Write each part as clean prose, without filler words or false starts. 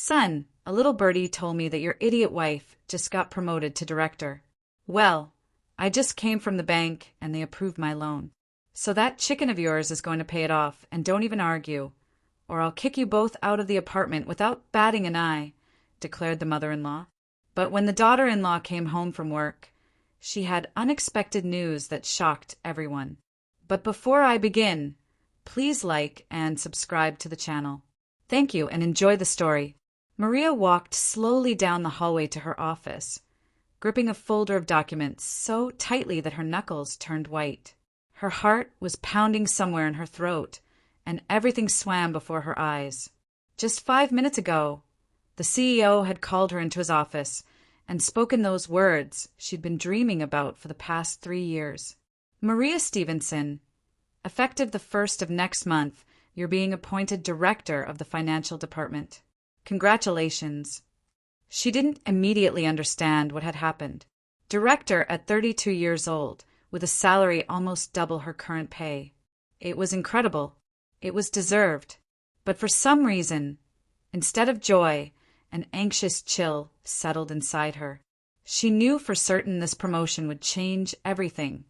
Son, a little birdie told me that your idiot wife just got promoted to director. Well, I just came from the bank and they approved my loan. So that chicken of yours is going to pay it off, and don't even argue, or I'll kick you both out of the apartment without batting an eye, declared the mother-in-law. But when the daughter-in-law came home from work, she had unexpected news that shocked everyone. But before I begin, please like and subscribe to the channel. Thank you, and enjoy the story. Maria walked slowly down the hallway to her office, gripping a folder of documents so tightly that her knuckles turned white. Her heart was pounding somewhere in her throat, and everything swam before her eyes. Just 5 minutes ago, the CEO had called her into his office and spoken those words she'd been dreaming about for the past 3 years. Maria Stevenson, effective the 1st of next month, you're being appointed director of the financial department. Congratulations. She didn't immediately understand what had happened. Director at 32 years old, with a salary almost double her current pay. It was incredible. It was deserved. But for some reason, instead of joy, an anxious chill settled inside her. She knew for certain this promotion would change everything,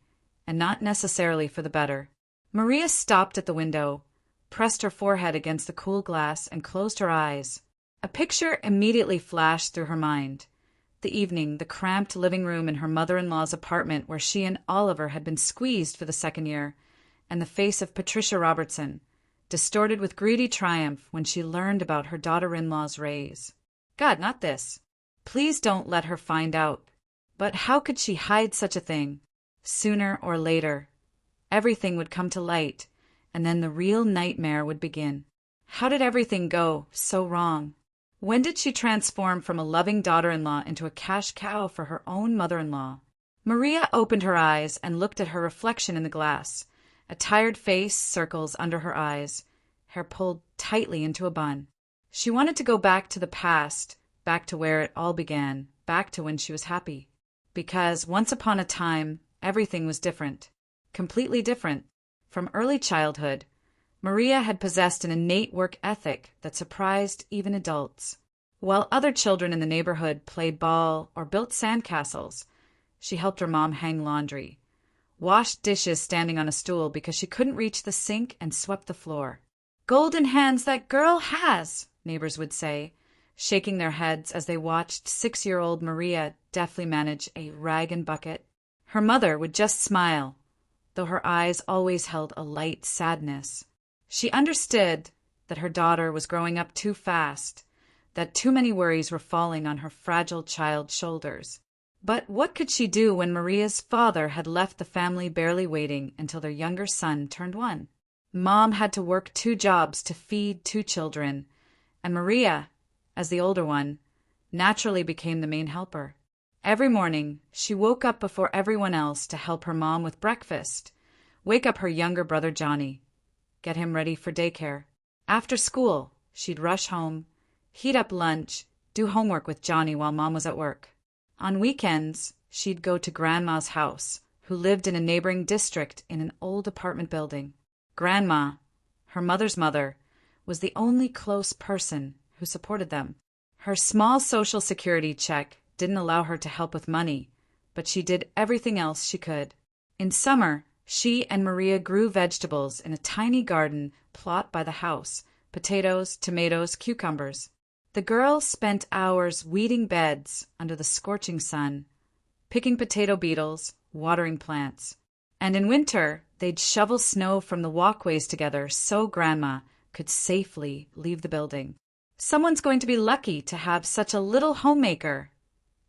and not necessarily for the better. Maria stopped at the window, pressed her forehead against the cool glass, and closed her eyes. A picture immediately flashed through her mind. The evening, the cramped living room in her mother-in-law's apartment where she and Oliver had been squeezed for the 2nd year, and the face of Patricia Robertson, distorted with greedy triumph when she learned about her daughter-in-law's raise. God, not this. Please don't let her find out. But how could she hide such a thing? Sooner or later, everything would come to light, and then the real nightmare would begin. How did everything go so wrong? When did she transform from a loving daughter-in-law into a cash cow for her own mother-in-law? Maria opened her eyes and looked at her reflection in the glass. A tired face, circles under her eyes, hair pulled tightly into a bun. She wanted to go back to the past, back to where it all began, back to when she was happy. Because once upon a time, everything was different. Completely different. From early childhood, Maria had possessed an innate work ethic that surprised even adults. While other children in the neighborhood played ball or built sandcastles, she helped her mom hang laundry, washed dishes standing on a stool because she couldn't reach the sink, and swept the floor. "Golden hands that girl has," neighbors would say, shaking their heads as they watched 6-year-old Maria deftly manage a rag and bucket. Her mother would just smile, though her eyes always held a light sadness. She understood that her daughter was growing up too fast, that too many worries were falling on her fragile child's shoulders. But what could she do when Maria's father had left the family barely waiting until their younger son turned 1? Mom had to work 2 jobs to feed 2 children, and Maria, as the older one, naturally became the main helper. Every morning, she woke up before everyone else to help her mom with breakfast, wake up her younger brother Johnny, get him ready for daycare. After school, she'd rush home, heat up lunch, do homework with Johnny while Mom was at work. On weekends, she'd go to Grandma's house, who lived in a neighboring district in an old apartment building. Grandma, her mother's mother, was the only close person who supported them. Her small social security check didn't allow her to help with money, but she did everything else she could. In summer, she and Maria grew vegetables in a tiny garden plot by the house: potatoes, tomatoes, cucumbers. The girls spent hours weeding beds under the scorching sun, picking potato beetles, watering plants. And in winter, they'd shovel snow from the walkways together so Grandma could safely leave the building. "Someone's going to be lucky to have such a little homemaker,"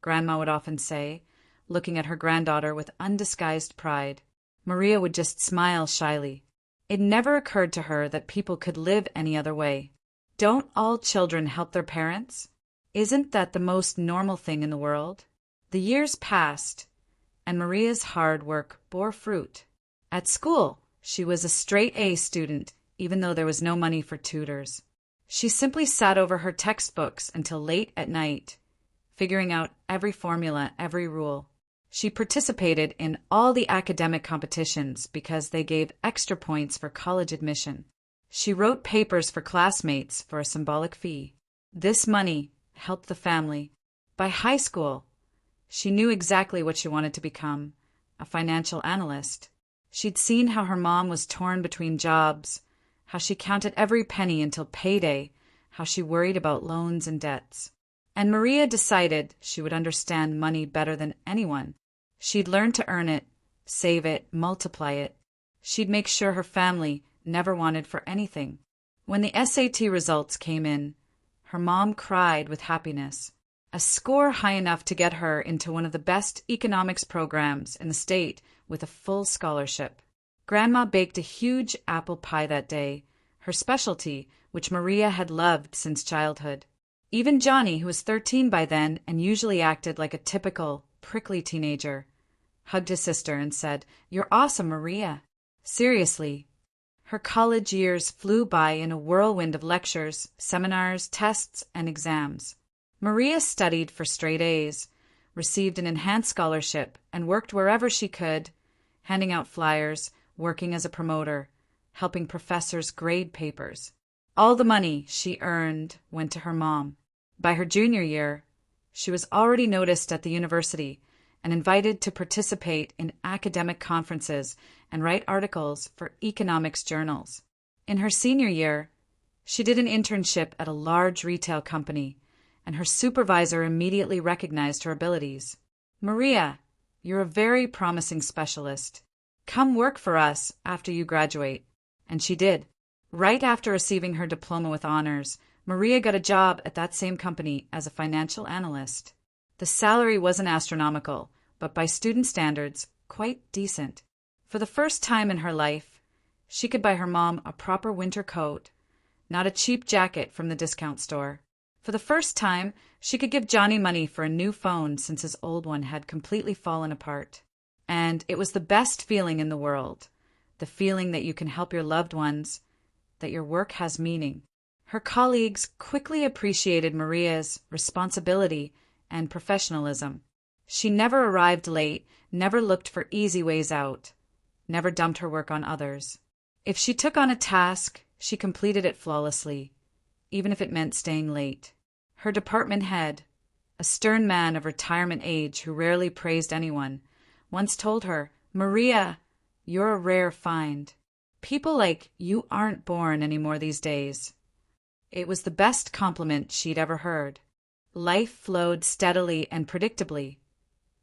Grandma would often say, looking at her granddaughter with undisguised pride. Maria would just smile shyly. It never occurred to her that people could live any other way. Don't all children help their parents? Isn't that the most normal thing in the world? The years passed, and Maria's hard work bore fruit. At school, she was a straight A student, even though there was no money for tutors. She simply sat over her textbooks until late at night, figuring out every formula, every rule. She participated in all the academic competitions because they gave extra points for college admission. She wrote papers for classmates for a symbolic fee. This money helped the family. By high school, she knew exactly what she wanted to become, a financial analyst. She'd seen how her mom was torn between jobs, how she counted every penny until payday, how she worried about loans and debts. And Maria decided she would understand money better than anyone. She'd learn to earn it, save it, multiply it. She'd make sure her family never wanted for anything. When the SAT results came in, her mom cried with happiness. A score high enough to get her into one of the best economics programs in the state with a full scholarship. Grandma baked a huge apple pie that day, her specialty, which Maria had loved since childhood. Even Johnny, who was 13 by then and usually acted like a typical, prickly teenager, hugged his sister and said, "You're awesome, Maria." Seriously. Her college years flew by in a whirlwind of lectures, seminars, tests, and exams. Maria studied for straight A's, received an enhanced scholarship, and worked wherever she could, handing out flyers, working as a promoter, helping professors grade papers. All the money she earned went to her mom. By her junior year, she was already noticed at the university and invited to participate in academic conferences and write articles for economics journals. In her senior year, she did an internship at a large retail company, and her supervisor immediately recognized her abilities. "Maria, you're a very promising specialist. Come work for us after you graduate." And she did. Right after receiving her diploma with honors, Maria got a job at that same company as a financial analyst. The salary wasn't astronomical, but by student standards, quite decent. For the first time in her life, she could buy her mom a proper winter coat, not a cheap jacket from the discount store. For the first time, she could give Johnny money for a new phone since his old one had completely fallen apart. And it was the best feeling in the world, the feeling that you can help your loved ones, that your work has meaning. Her colleagues quickly appreciated Maria's responsibility and professionalism. She never arrived late, never looked for easy ways out, never dumped her work on others. If she took on a task, she completed it flawlessly, even if it meant staying late. Her department head, a stern man of retirement age who rarely praised anyone, once told her, "Maria, you're a rare find. People like you aren't born anymore these days." It was the best compliment she'd ever heard. Life flowed steadily and predictably.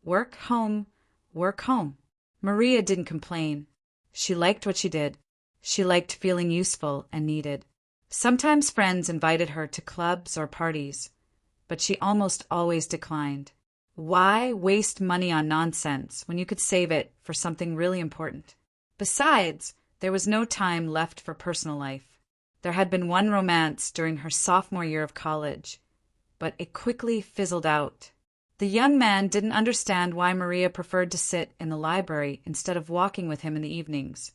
Work, home, work, home. Maria didn't complain. She liked what she did. She liked feeling useful and needed. Sometimes friends invited her to clubs or parties, but she almost always declined. Why waste money on nonsense when you could save it for something really important? Besides, there was no time left for personal life. There had been one romance during her sophomore year of college, but it quickly fizzled out. The young man didn't understand why Maria preferred to sit in the library instead of walking with him in the evenings,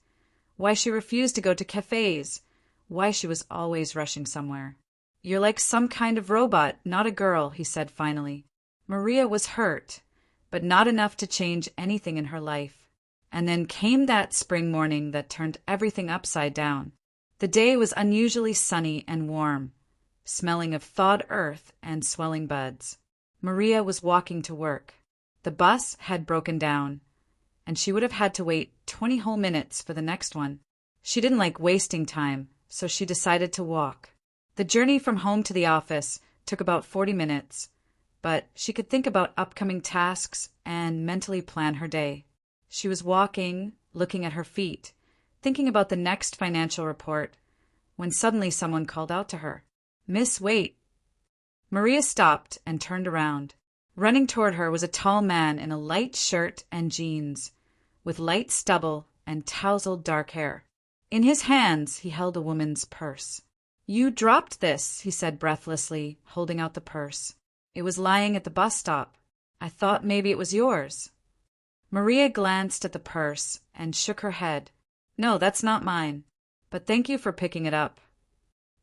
why she refused to go to cafes, why she was always rushing somewhere. "You're like some kind of robot, not a girl," he said finally. Maria was hurt, but not enough to change anything in her life. And then came that spring morning that turned everything upside down. The day was unusually sunny and warm, smelling of thawed earth and swelling buds. Maria was walking to work. The bus had broken down, and she would have had to wait 20 whole minutes for the next one. She didn't like wasting time, so she decided to walk. The journey from home to the office took about 40 minutes, but she could think about upcoming tasks and mentally plan her day. She was walking, looking at her feet, thinking about the next financial report, when suddenly someone called out to her, "Miss, wait." Maria stopped and turned around. Running toward her was a tall man in a light shirt and jeans, with light stubble and tousled dark hair. In his hands he held a woman's purse. "You dropped this," he said breathlessly, holding out the purse. "It was lying at the bus stop. I thought maybe it was yours." Maria glanced at the purse and shook her head. "No, that's not mine, but thank you for picking it up."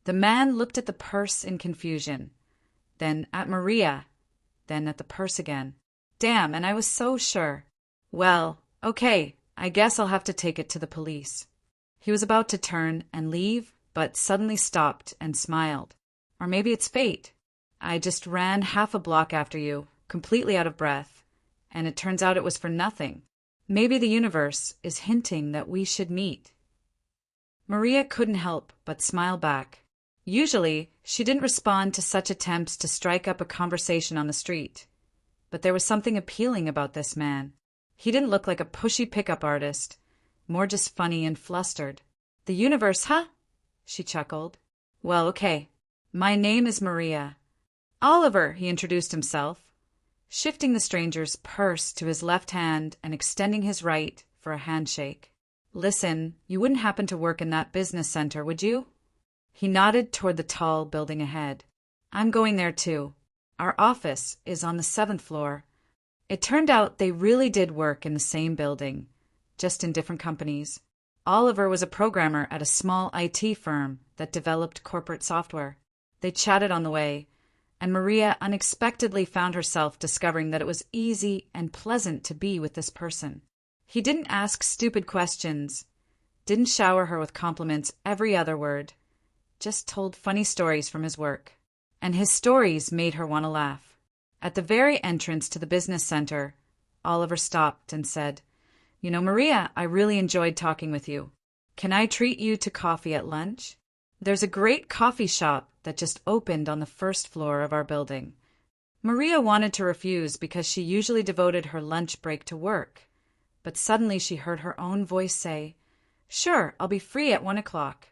The man looked at the purse in confusion, then at Maria, then at the purse again. "Damn, and I was so sure. Well, okay, I guess I'll have to take it to the police." He was about to turn and leave, but suddenly stopped and smiled. Or maybe it's fate. I just ran half a block after you, completely out of breath, and it turns out it was for nothing. Maybe the universe is hinting that we should meet." Maria couldn't help but smile back. Usually, she didn't respond to such attempts to strike up a conversation on the street. But there was something appealing about this man. He didn't look like a pushy pickup artist, more just funny and flustered. "The universe, huh?" she chuckled. "Well, okay. My name is Maria." "Oliver," he introduced himself, shifting the stranger's purse to his left hand and extending his right for a handshake. "Listen, you wouldn't happen to work in that business center, would you?" He nodded toward the tall building ahead. "I'm going there too. Our office is on the 7th floor. It turned out they really did work in the same building, just in different companies. Oliver was a programmer at a small IT firm that developed corporate software. They chatted on the way, and Maria unexpectedly found herself discovering that it was easy and pleasant to be with this person. He didn't ask stupid questions, didn't shower her with compliments every other word, just told funny stories from his work. And his stories made her want to laugh. At the very entrance to the business center, Oliver stopped and said, "You know, Maria, I really enjoyed talking with you. Can I treat you to coffee at lunch? There's a great coffee shop that just opened on the 1st floor of our building." Maria wanted to refuse because she usually devoted her lunch break to work, but suddenly she heard her own voice say, "Sure, I'll be free at 1 o'clock.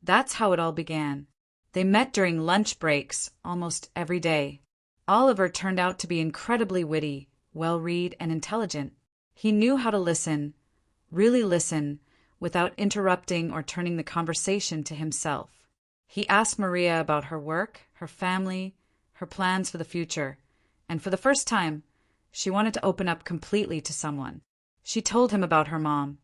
That's how it all began. They met during lunch breaks almost every day. Oliver turned out to be incredibly witty, well-read, and intelligent. He knew how to listen, really listen, without interrupting or turning the conversation to himself. He asked Maria about her work, her family, her plans for the future, and for the first time, she wanted to open up completely to someone. She told him about her mom,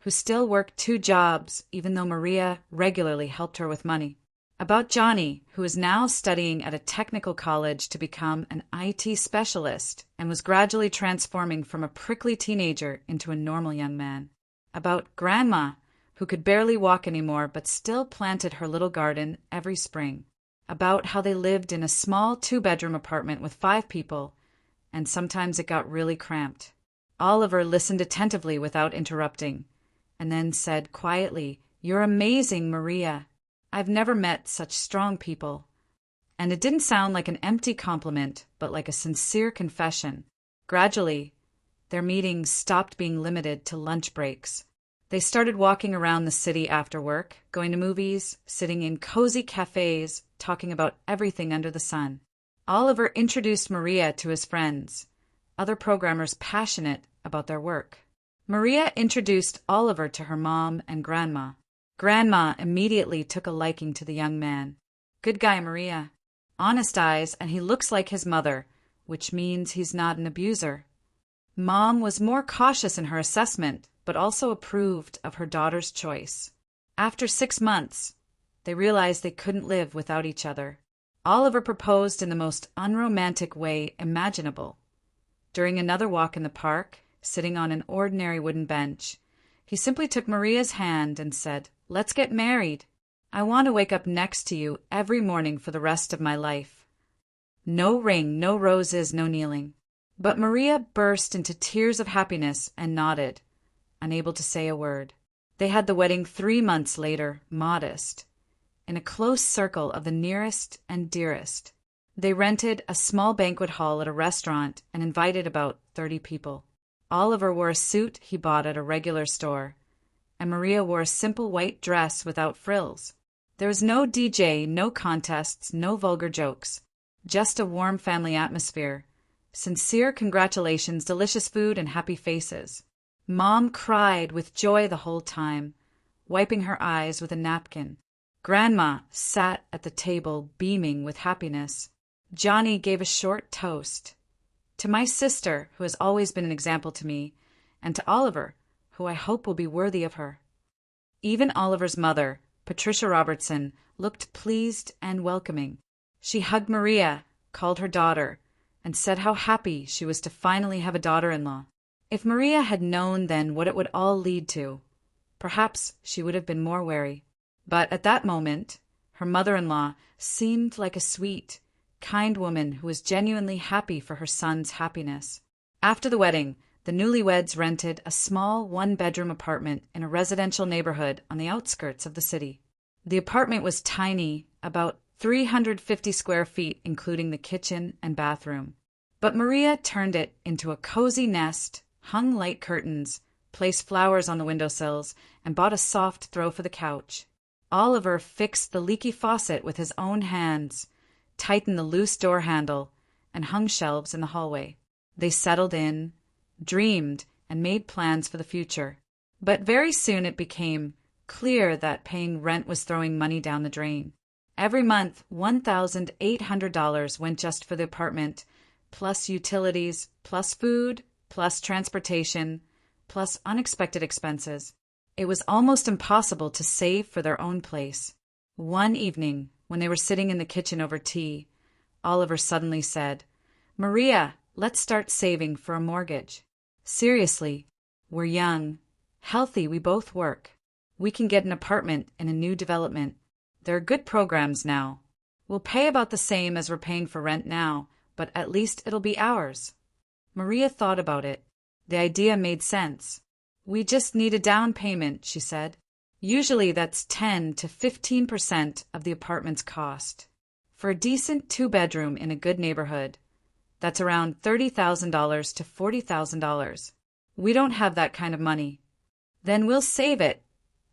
who still worked 2 jobs even though Maria regularly helped her with money. About Johnny, who is now studying at a technical college to become an IT specialist and was gradually transforming from a prickly teenager into a normal young man. About Grandma, who could barely walk anymore but still planted her little garden every spring. About how they lived in a small 2-bedroom apartment with 5 people, and sometimes it got really cramped. Oliver listened attentively without interrupting, and then said quietly, "You're amazing, Maria. I've never met such strong people." And it didn't sound like an empty compliment, but like a sincere confession. Gradually, their meetings stopped being limited to lunch breaks. They started walking around the city after work, going to movies, sitting in cozy cafes, talking about everything under the sun. Oliver introduced Maria to his friends, other programmers passionate about their work. Maria introduced Oliver to her mom and Grandma. Grandma immediately took a liking to the young man. "Good guy, Maria. Honest eyes, and he looks like his mother, which means he's not an abuser." Mom was more cautious in her assessment, but also approved of her daughter's choice. After 6 months, they realized they couldn't live without each other. Oliver proposed in the most unromantic way imaginable. During another walk in the park, sitting on an ordinary wooden bench, he simply took Maria's hand and said, "Let's get married. I want to wake up next to you every morning for the rest of my life." No ring, no roses, no kneeling. But Maria burst into tears of happiness and nodded, unable to say a word. They had the wedding 3 months later, modest, in a close circle of the nearest and dearest. They rented a small banquet hall at a restaurant and invited about 30 people. Oliver wore a suit he bought at a regular store, and Maria wore a simple white dress without frills. There was no DJ, no contests, no vulgar jokes, just a warm family atmosphere, sincere congratulations, delicious food, and happy faces. Mom cried with joy the whole time, wiping her eyes with a napkin. Grandma sat at the table beaming with happiness. Johnny gave a short toast. "To my sister, who has always been an example to me, and to Oliver, who I hope will be worthy of her." Even Oliver's mother, Patricia Robertson, looked pleased and welcoming. She hugged Maria, called her daughter, and said how happy she was to finally have a daughter-in-law. If Maria had known then what it would all lead to, perhaps she would have been more wary. But at that moment, her mother-in-law seemed like a sweet, kind woman who was genuinely happy for her son's happiness. After the wedding, the newlyweds rented a small one-bedroom apartment in a residential neighborhood on the outskirts of the city. The apartment was tiny, about 350 square feet, including the kitchen and bathroom. But Maria turned it into a cozy nest, hung light curtains, placed flowers on the windowsills, and bought a soft throw for the couch. Oliver fixed the leaky faucet with his own hands, tightened the loose door handle, and hung shelves in the hallway. They settled in, dreamed, and made plans for the future. But very soon it became clear that paying rent was throwing money down the drain. Every month, $1,800 went just for the apartment, plus utilities, plus food, plus transportation, plus unexpected expenses. It was almost impossible to save for their own place. One evening, when they were sitting in the kitchen over tea, Oliver suddenly said, "Maria, let's start saving for a mortgage. Seriously, we're young, healthy, we both work. We can get an apartment in a new development. There are good programs now. We'll pay about the same as we're paying for rent now, but at least it'll be ours." Maria thought about it. The idea made sense. "We just need a down payment," she said. "Usually that's 10 to 15% of the apartment's cost. For a decent two-bedroom in a good neighborhood, that's around $30,000 to $40,000. We don't have that kind of money." "Then we'll save it,"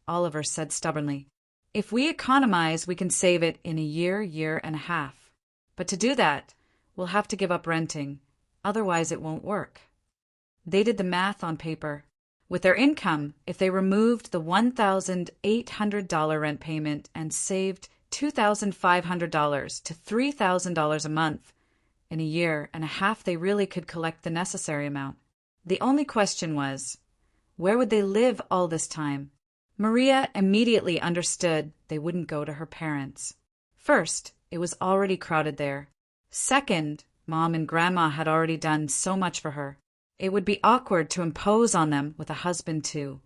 Oliver said stubbornly. "If we economize, we can save it in a year, year and a half. But to do that, we'll have to give up renting. Otherwise it won't work." They did the math on paper. With their income, if they removed the $1,800 rent payment and saved $2,500 to $3,000 a month, in a year and a half they really could collect the necessary amount. The only question was, where would they live all this time? Maria immediately understood they wouldn't go to her parents. First, it was already crowded there. Second, Mom and Grandma had already done so much for her. It would be awkward to impose on them with a husband too.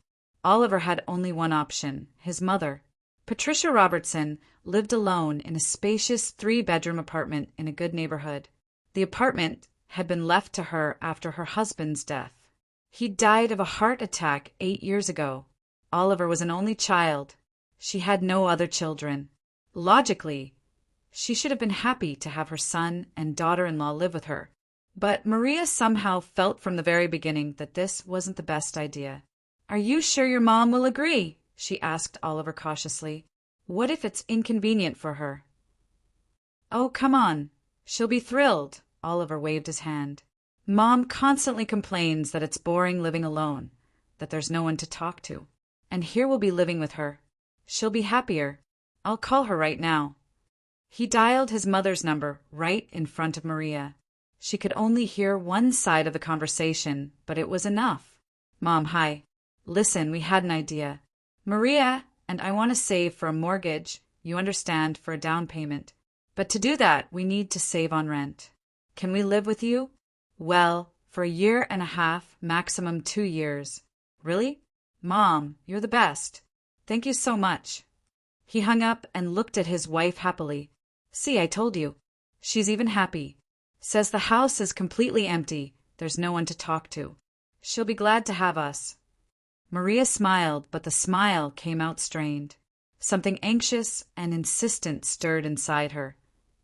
Oliver had only one option, his mother. Patricia Robertson lived alone in a spacious three-bedroom apartment in a good neighborhood. The apartment had been left to her after her husband's death. He died of a heart attack 8 years ago. Oliver was an only child. She had no other children. Logically, she should have been happy to have her son and daughter-in-law live with her. But Maria somehow felt from the very beginning that this wasn't the best idea. "Are you sure your mom will agree?" she asked Oliver cautiously. "What if it's inconvenient for her?" "Oh, come on. She'll be thrilled," Oliver waved his hand. "Mom constantly complains that it's boring living alone, that there's no one to talk to. And here we'll be living with her. She'll be happier. I'll call her right now." He dialed his mother's number right in front of Maria. She could only hear one side of the conversation, but it was enough. "Mom, hi. Listen, we had an idea. Maria and I want to save for a mortgage, you understand, for a down payment. But to do that, we need to save on rent. Can we live with you? Well, for a year and a half, maximum 2 years. Really? Mom, you're the best. Thank you so much." He hung up and looked at his wife happily. "See, I told you. She's even happy. Says the house is completely empty. There's no one to talk to. She'll be glad to have us." Maria smiled, but the smile came out strained. Something anxious and insistent stirred inside her.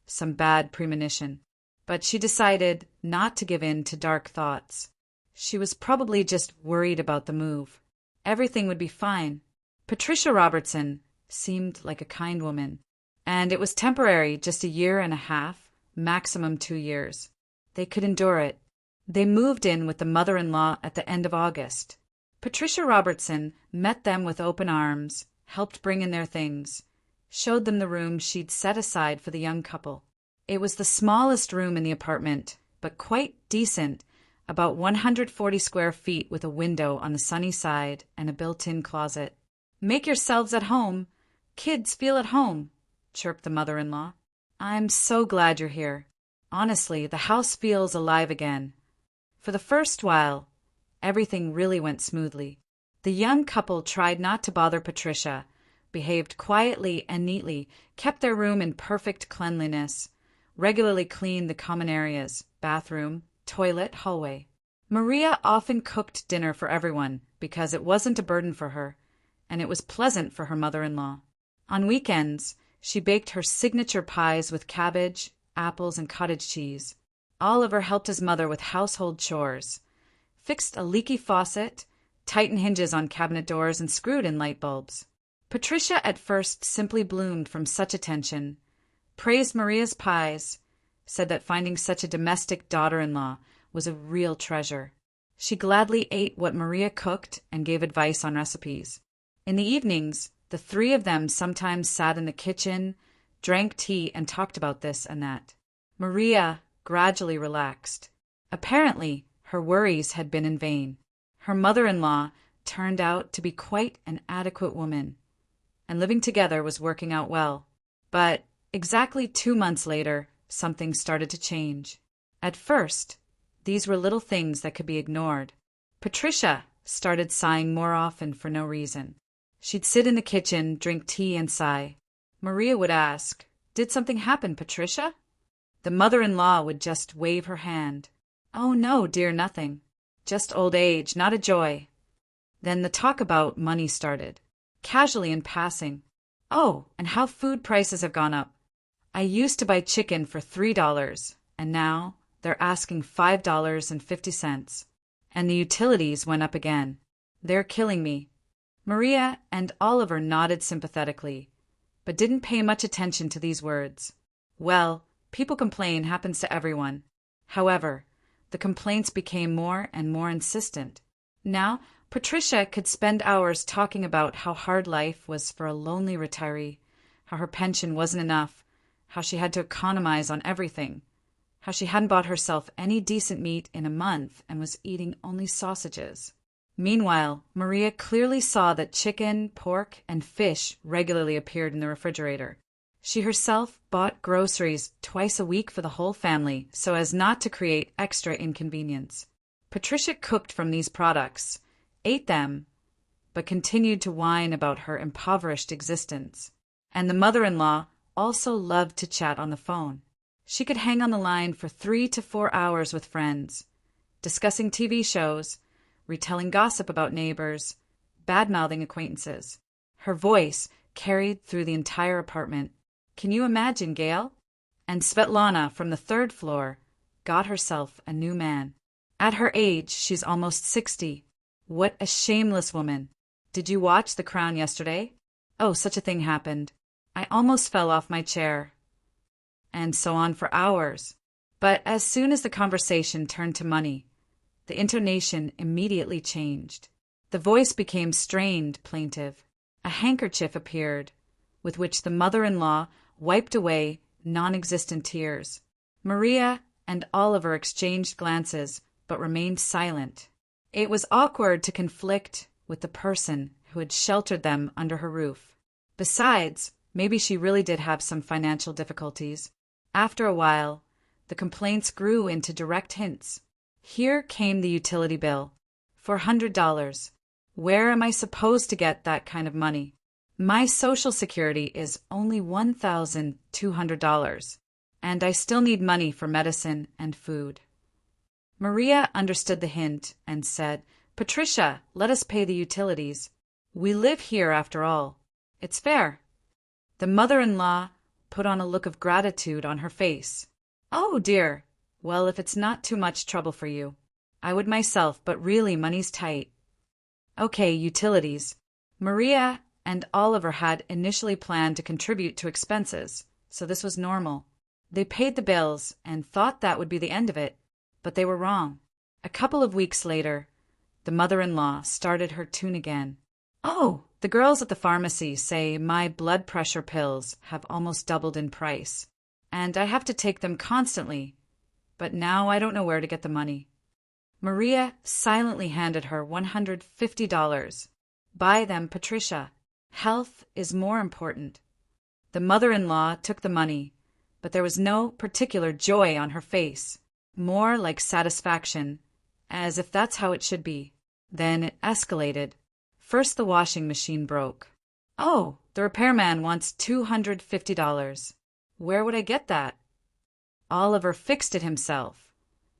Some bad premonition. But she decided not to give in to dark thoughts. She was probably just worried about the move. Everything would be fine. Patricia Robertson seemed like a kind woman. And it was temporary, just a year and a half, maximum 2 years. They could endure it. They moved in with the mother-in-law at the end of August. Patricia Robertson met them with open arms, helped bring in their things, showed them the room she'd set aside for the young couple. It was the smallest room in the apartment, but quite decent, about 140 square feet with a window on the sunny side and a built-in closet. "Make yourselves at home. Kids, feel at home," chirped the mother-in-law. "I'm so glad you're here. Honestly, the house feels alive again." For the first while, everything really went smoothly. The young couple tried not to bother Patricia, behaved quietly and neatly, kept their room in perfect cleanliness, regularly cleaned the common areas, bathroom, toilet, hallway. Maria often cooked dinner for everyone because it wasn't a burden for her, and it was pleasant for her mother-in-law. On weekends, she baked her signature pies with cabbage, apples, and cottage cheese. Oliver helped his mother with household chores, fixed a leaky faucet, tightened hinges on cabinet doors, and screwed in light bulbs. Patricia at first simply bloomed from such attention, praised Maria's pies, said that finding such a domestic daughter-in-law was a real treasure. She gladly ate what Maria cooked and gave advice on recipes. In the evenings, the three of them sometimes sat in the kitchen, drank tea, and talked about this and that. Maria gradually relaxed. Apparently, her worries had been in vain. Her mother-in-law turned out to be quite an adequate woman, and living together was working out well. But exactly 2 months later, something started to change. At first, these were little things that could be ignored. Patricia started sighing more often for no reason. She'd sit in the kitchen, drink tea, and sigh. Maria would ask, "Did something happen, Patricia?" The mother-in-law would just wave her hand. "Oh, no, dear, nothing. Just old age, not a joy." Then the talk about money started, casually in passing. "Oh, and how food prices have gone up. I used to buy chicken for $3, and now they're asking $5.50. And the utilities went up again. They're killing me." Maria and Oliver nodded sympathetically, but didn't pay much attention to these words. Well, people complain happens to everyone. However, the complaints became more and more insistent. Now, Patricia could spend hours talking about how hard life was for a lonely retiree, how her pension wasn't enough, how she had to economize on everything, how she hadn't bought herself any decent meat in a month and was eating only sausages. Meanwhile, Maria clearly saw that chicken, pork, and fish regularly appeared in the refrigerator. She herself bought groceries twice a week for the whole family so as not to create extra inconvenience. Patricia cooked from these products, ate them, but continued to whine about her impoverished existence. And the mother-in-law also loved to chat on the phone. She could hang on the line for 3 to 4 hours with friends, discussing TV shows, retelling gossip about neighbors, bad-mouthing acquaintances. Her voice carried through the entire apartment. Can you imagine, Gail? And Svetlana, from the 3rd floor, got herself a new man. At her age, she's almost 60. What a shameless woman. Did you watch The Crown yesterday? Oh, such a thing happened. I almost fell off my chair. And so on for hours. But as soon as the conversation turned to money, the intonation immediately changed. The voice became strained, plaintive. A handkerchief appeared, with which the mother-in-law wiped away non-existent tears. Maria and Oliver exchanged glances, but remained silent. It was awkward to conflict with the person who had sheltered them under her roof. Besides, maybe she really did have some financial difficulties. After a while, the complaints grew into direct hints. Here came the utility bill. $400. Where am I supposed to get that kind of money? My Social Security is only $1,200, and I still need money for medicine and food. Maria understood the hint and said, "Patricia, let us pay the utilities. We live here after all. It's fair." The mother-in-law put on a look of gratitude on her face. "Oh, dear. Well, if it's not too much trouble for you. I would myself, but really money's tight." Okay, utilities. Maria and Oliver had initially planned to contribute to expenses, so this was normal. They paid the bills and thought that would be the end of it, but they were wrong. A couple of weeks later, the mother-in-law started her tune again. "Oh, the girls at the pharmacy say my blood pressure pills have almost doubled in price, and I have to take them constantly, but now I don't know where to get the money." Maria silently handed her $150. "Buy them, Patricia. Health is more important." The mother-in-law took the money, but there was no particular joy on her face, more like satisfaction, as if that's how it should be. Then it escalated. First the washing machine broke. "Oh, the repairman wants $250. Where would I get that?" Oliver fixed it himself,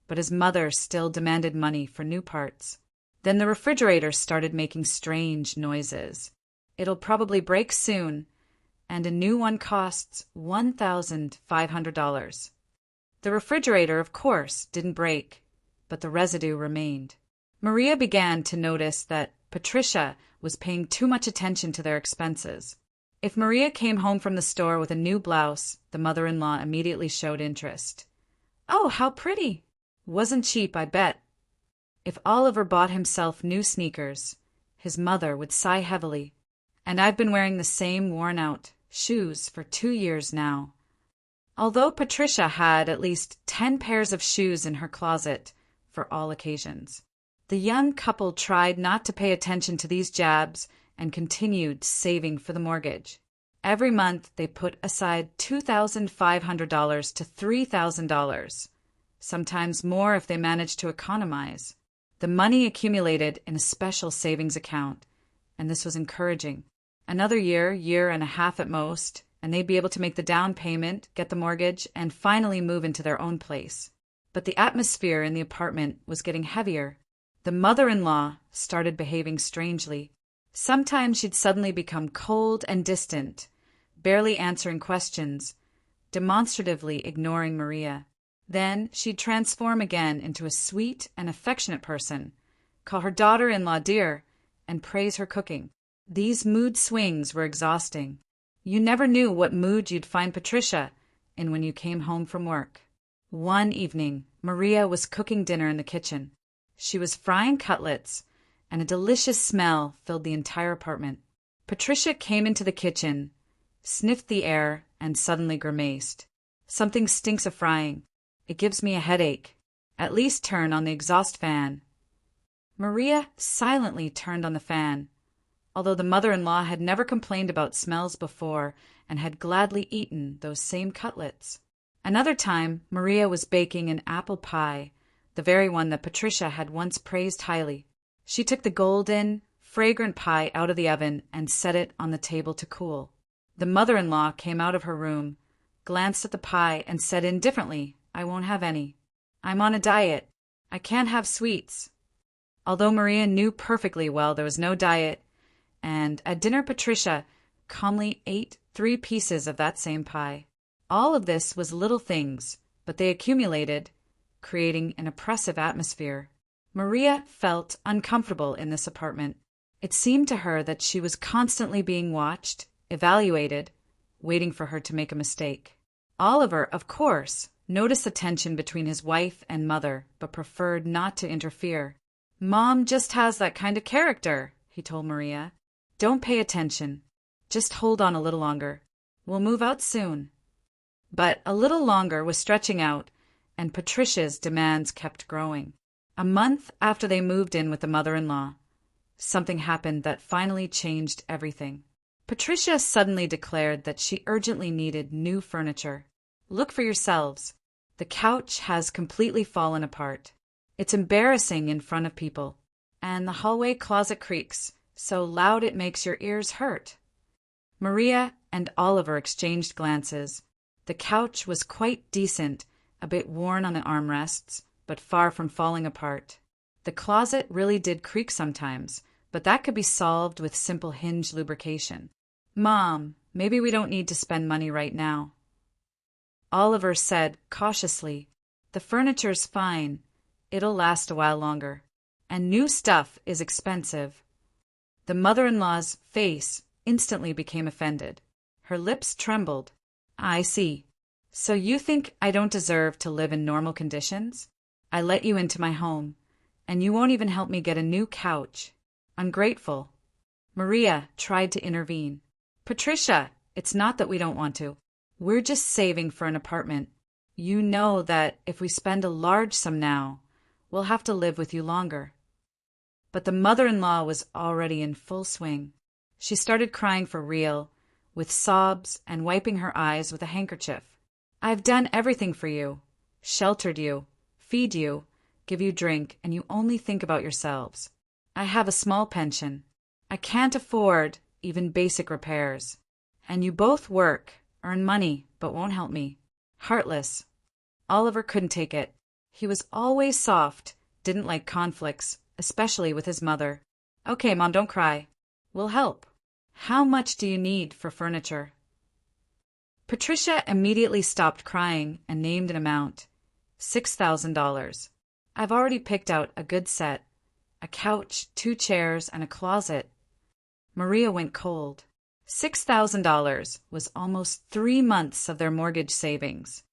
but his mother still demanded money for new parts. Then the refrigerator started making strange noises. It'll probably break soon, and a new one costs $1,500. The refrigerator, of course, didn't break, but the residue remained. Maria began to notice that Patricia was paying too much attention to their expenses. If Maria came home from the store with a new blouse, the mother-in-law immediately showed interest. "Oh, how pretty! Wasn't cheap, I bet." If Oliver bought himself new sneakers, his mother would sigh heavily. "And I've been wearing the same worn-out shoes for 2 years now." Although Patricia had at least 10 pairs of shoes in her closet for all occasions. The young couple tried not to pay attention to these jabs and continued saving for the mortgage. Every month they put aside $2,500 to $3,000, sometimes more if they managed to economize. The money accumulated in a special savings account, and this was encouraging. Another year and a half at most, and they'd be able to make the down payment, get the mortgage, and finally move into their own place. But the atmosphere in the apartment was getting heavier. The mother-in-law started behaving strangely. Sometimes she'd suddenly become cold and distant, barely answering questions, demonstratively ignoring Maria. Then she'd transform again into a sweet and affectionate person, call her daughter-in-law dear, and praise her cooking. These mood swings were exhausting. You never knew what mood you'd find Patricia in when you came home from work. One evening, Maria was cooking dinner in the kitchen. She was frying cutlets, and a delicious smell filled the entire apartment. Patricia came into the kitchen, sniffed the air, and suddenly grimaced. "Something stinks of frying. It gives me a headache. At least turn on the exhaust fan." Maria silently turned on the fan, although the mother-in-law had never complained about smells before and had gladly eaten those same cutlets. Another time, Maria was baking an apple pie, the very one that Patricia had once praised highly. She took the golden, fragrant pie out of the oven and set it on the table to cool. The mother-in-law came out of her room, glanced at the pie, and said indifferently, "I won't have any. I'm on a diet. I can't have sweets." Although Maria knew perfectly well there was no diet, and at dinner Patricia calmly ate 3 pieces of that same pie. All of this was little things, but they accumulated, creating an oppressive atmosphere. Maria felt uncomfortable in this apartment. It seemed to her that she was constantly being watched, evaluated, waiting for her to make a mistake. Oliver, of course, noticed the tension between his wife and mother, but preferred not to interfere. "Mom just has that kind of character," he told Maria. "Don't pay attention. Just hold on a little longer. We'll move out soon." But a little longer was stretching out, and Patricia's demands kept growing. A month after they moved in with the mother-in-law, something happened that finally changed everything. Patricia suddenly declared that she urgently needed new furniture. "Look for yourselves. The couch has completely fallen apart. It's embarrassing in front of people, and the hallway closet creaks so loud it makes your ears hurt." Maria and Oliver exchanged glances. The couch was quite decent, a bit worn on the armrests, but far from falling apart. The closet really did creak sometimes, but that could be solved with simple hinge lubrication. "Mom, maybe we don't need to spend money right now." Oliver said cautiously, "The furniture's fine. It'll last a while longer. And new stuff is expensive." The mother-in-law's face instantly became offended. Her lips trembled. "I see. So you think I don't deserve to live in normal conditions? I let you into my home, and you won't even help me get a new couch. Ungrateful." Maria tried to intervene. "Patricia, it's not that we don't want to. We're just saving for an apartment. You know that if we spend a large sum now, we'll have to live with you longer." But the mother-in-law was already in full swing. She started crying for real, with sobs and wiping her eyes with a handkerchief. "I've done everything for you, sheltered you, feed you, give you drink, and you only think about yourselves. I have a small pension. I can't afford even basic repairs. And you both work, earn money, but won't help me. Heartless." Oliver couldn't take it. He was always soft, didn't like conflicts, especially with his mother. Okay, Mom, don't cry. We'll help. How much do you need for furniture? Patricia immediately stopped crying and named an amount. $6,000. I've already picked out a good set. A couch, 2 chairs, and a closet. Maria went cold. $6,000 was almost 3 months of their mortgage savings.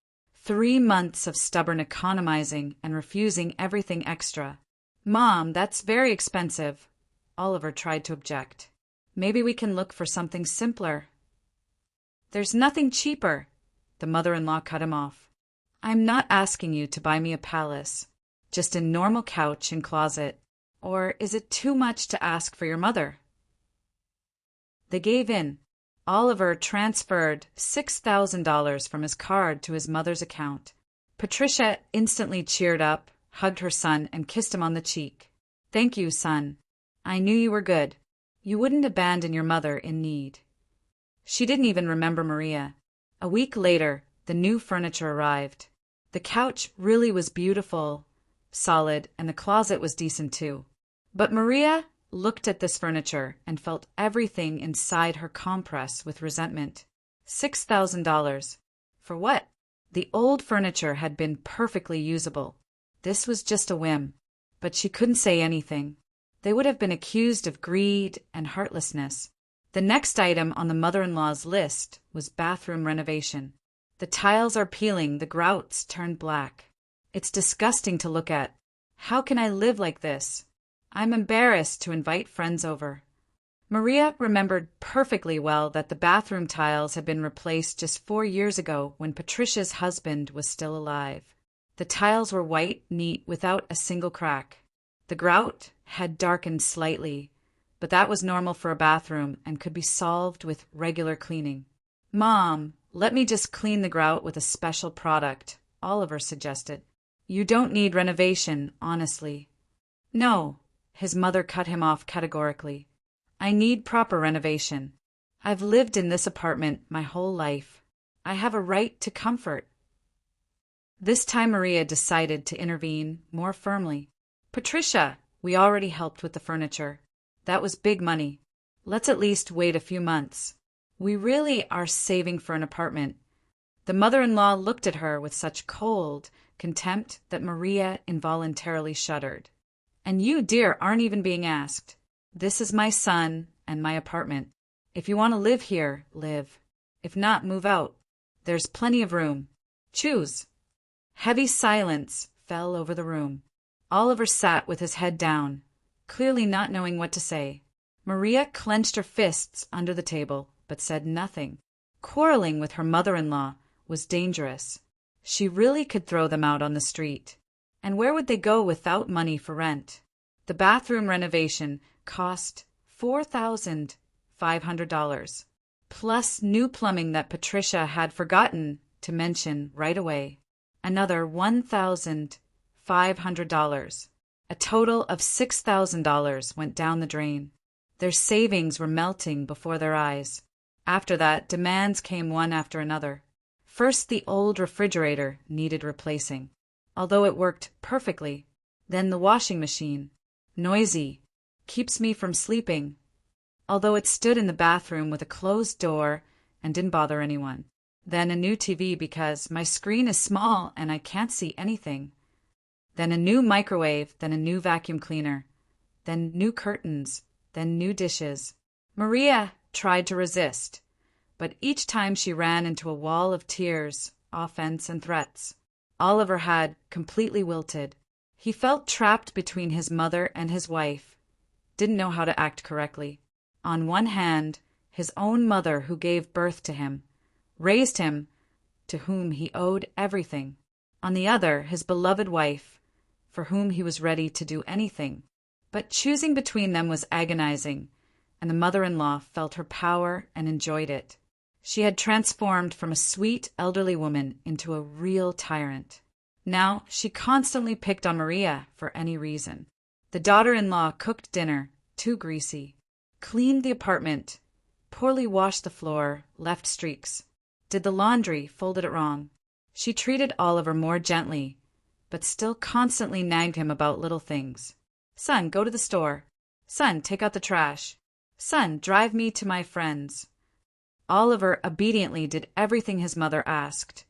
3 months of stubborn economizing and refusing everything extra. Mom, that's very expensive. Oliver tried to object. Maybe we can look for something simpler. There's nothing cheaper. The mother-in-law cut him off. I'm not asking you to buy me a palace. Just a normal couch and closet. Or is it too much to ask for your mother? They gave in. Oliver transferred $6,000 from his card to his mother's account. Patricia instantly cheered up, hugged her son, and kissed him on the cheek. Thank you, son. I knew you were good. You wouldn't abandon your mother in need. She didn't even remember Maria. A week later, the new furniture arrived. The couch really was beautiful, solid, and the closet was decent too. But Maria looked at this furniture and felt everything inside her compress with resentment. $6,000. For what? The old furniture had been perfectly usable. This was just a whim. But she couldn't say anything. They would have been accused of greed and heartlessness. The next item on the mother-in-law's list was bathroom renovation. The tiles are peeling, the grouts turned black. It's disgusting to look at. How can I live like this? I'm embarrassed to invite friends over. Maria remembered perfectly well that the bathroom tiles had been replaced just 4 years ago when Patricia's husband was still alive. The tiles were white, neat, without a single crack. The grout had darkened slightly, but that was normal for a bathroom and could be solved with regular cleaning. Mom, let me just clean the grout with a special product, Oliver suggested. You don't need renovation, honestly. No. His mother cut him off categorically. I need proper renovation. I've lived in this apartment my whole life. I have a right to comfort. This time Maria decided to intervene more firmly. Patricia, we already helped with the furniture. That was big money. Let's at least wait a few months. We really are saving for an apartment. The mother-in-law looked at her with such cold contempt that Maria involuntarily shuddered. And you, dear, aren't even being asked. This is my son and my apartment. If you want to live here, live. If not, move out. There's plenty of room. Choose. Heavy silence fell over the room. Oliver sat with his head down, clearly not knowing what to say. Maria clenched her fists under the table, but said nothing. Quarreling with her mother-in-law was dangerous. She really could throw them out on the street. And where would they go without money for rent? The bathroom renovation cost $4,500, plus new plumbing that Patricia had forgotten to mention right away. Another $1,500. A total of $6,000 went down the drain. Their savings were melting before their eyes. After that, demands came one after another. First, the old refrigerator needed replacing, although it worked perfectly. Then the washing machine. Noisy. Keeps me from sleeping. Although it stood in the bathroom with a closed door and didn't bother anyone. Then a new TV because my screen is small and I can't see anything. Then a new microwave, then a new vacuum cleaner. Then new curtains, then new dishes. Maria tried to resist, but each time she ran into a wall of tears, offense, and threats. Oliver had completely wilted. He felt trapped between his mother and his wife. Didn't know how to act correctly. On one hand, his own mother who gave birth to him, raised him, to whom he owed everything. On the other, his beloved wife, for whom he was ready to do anything. But choosing between them was agonizing, and the mother-in-law felt her power and enjoyed it. She had transformed from a sweet elderly woman into a real tyrant. Now she constantly picked on Maria for any reason. The daughter-in-law cooked dinner, too greasy, cleaned the apartment, poorly washed the floor, left streaks, did the laundry, folded it wrong. She treated Oliver more gently, but still constantly nagged him about little things. Son, go to the store. Son, take out the trash. Son, drive me to my friends. Oliver obediently did everything his mother asked,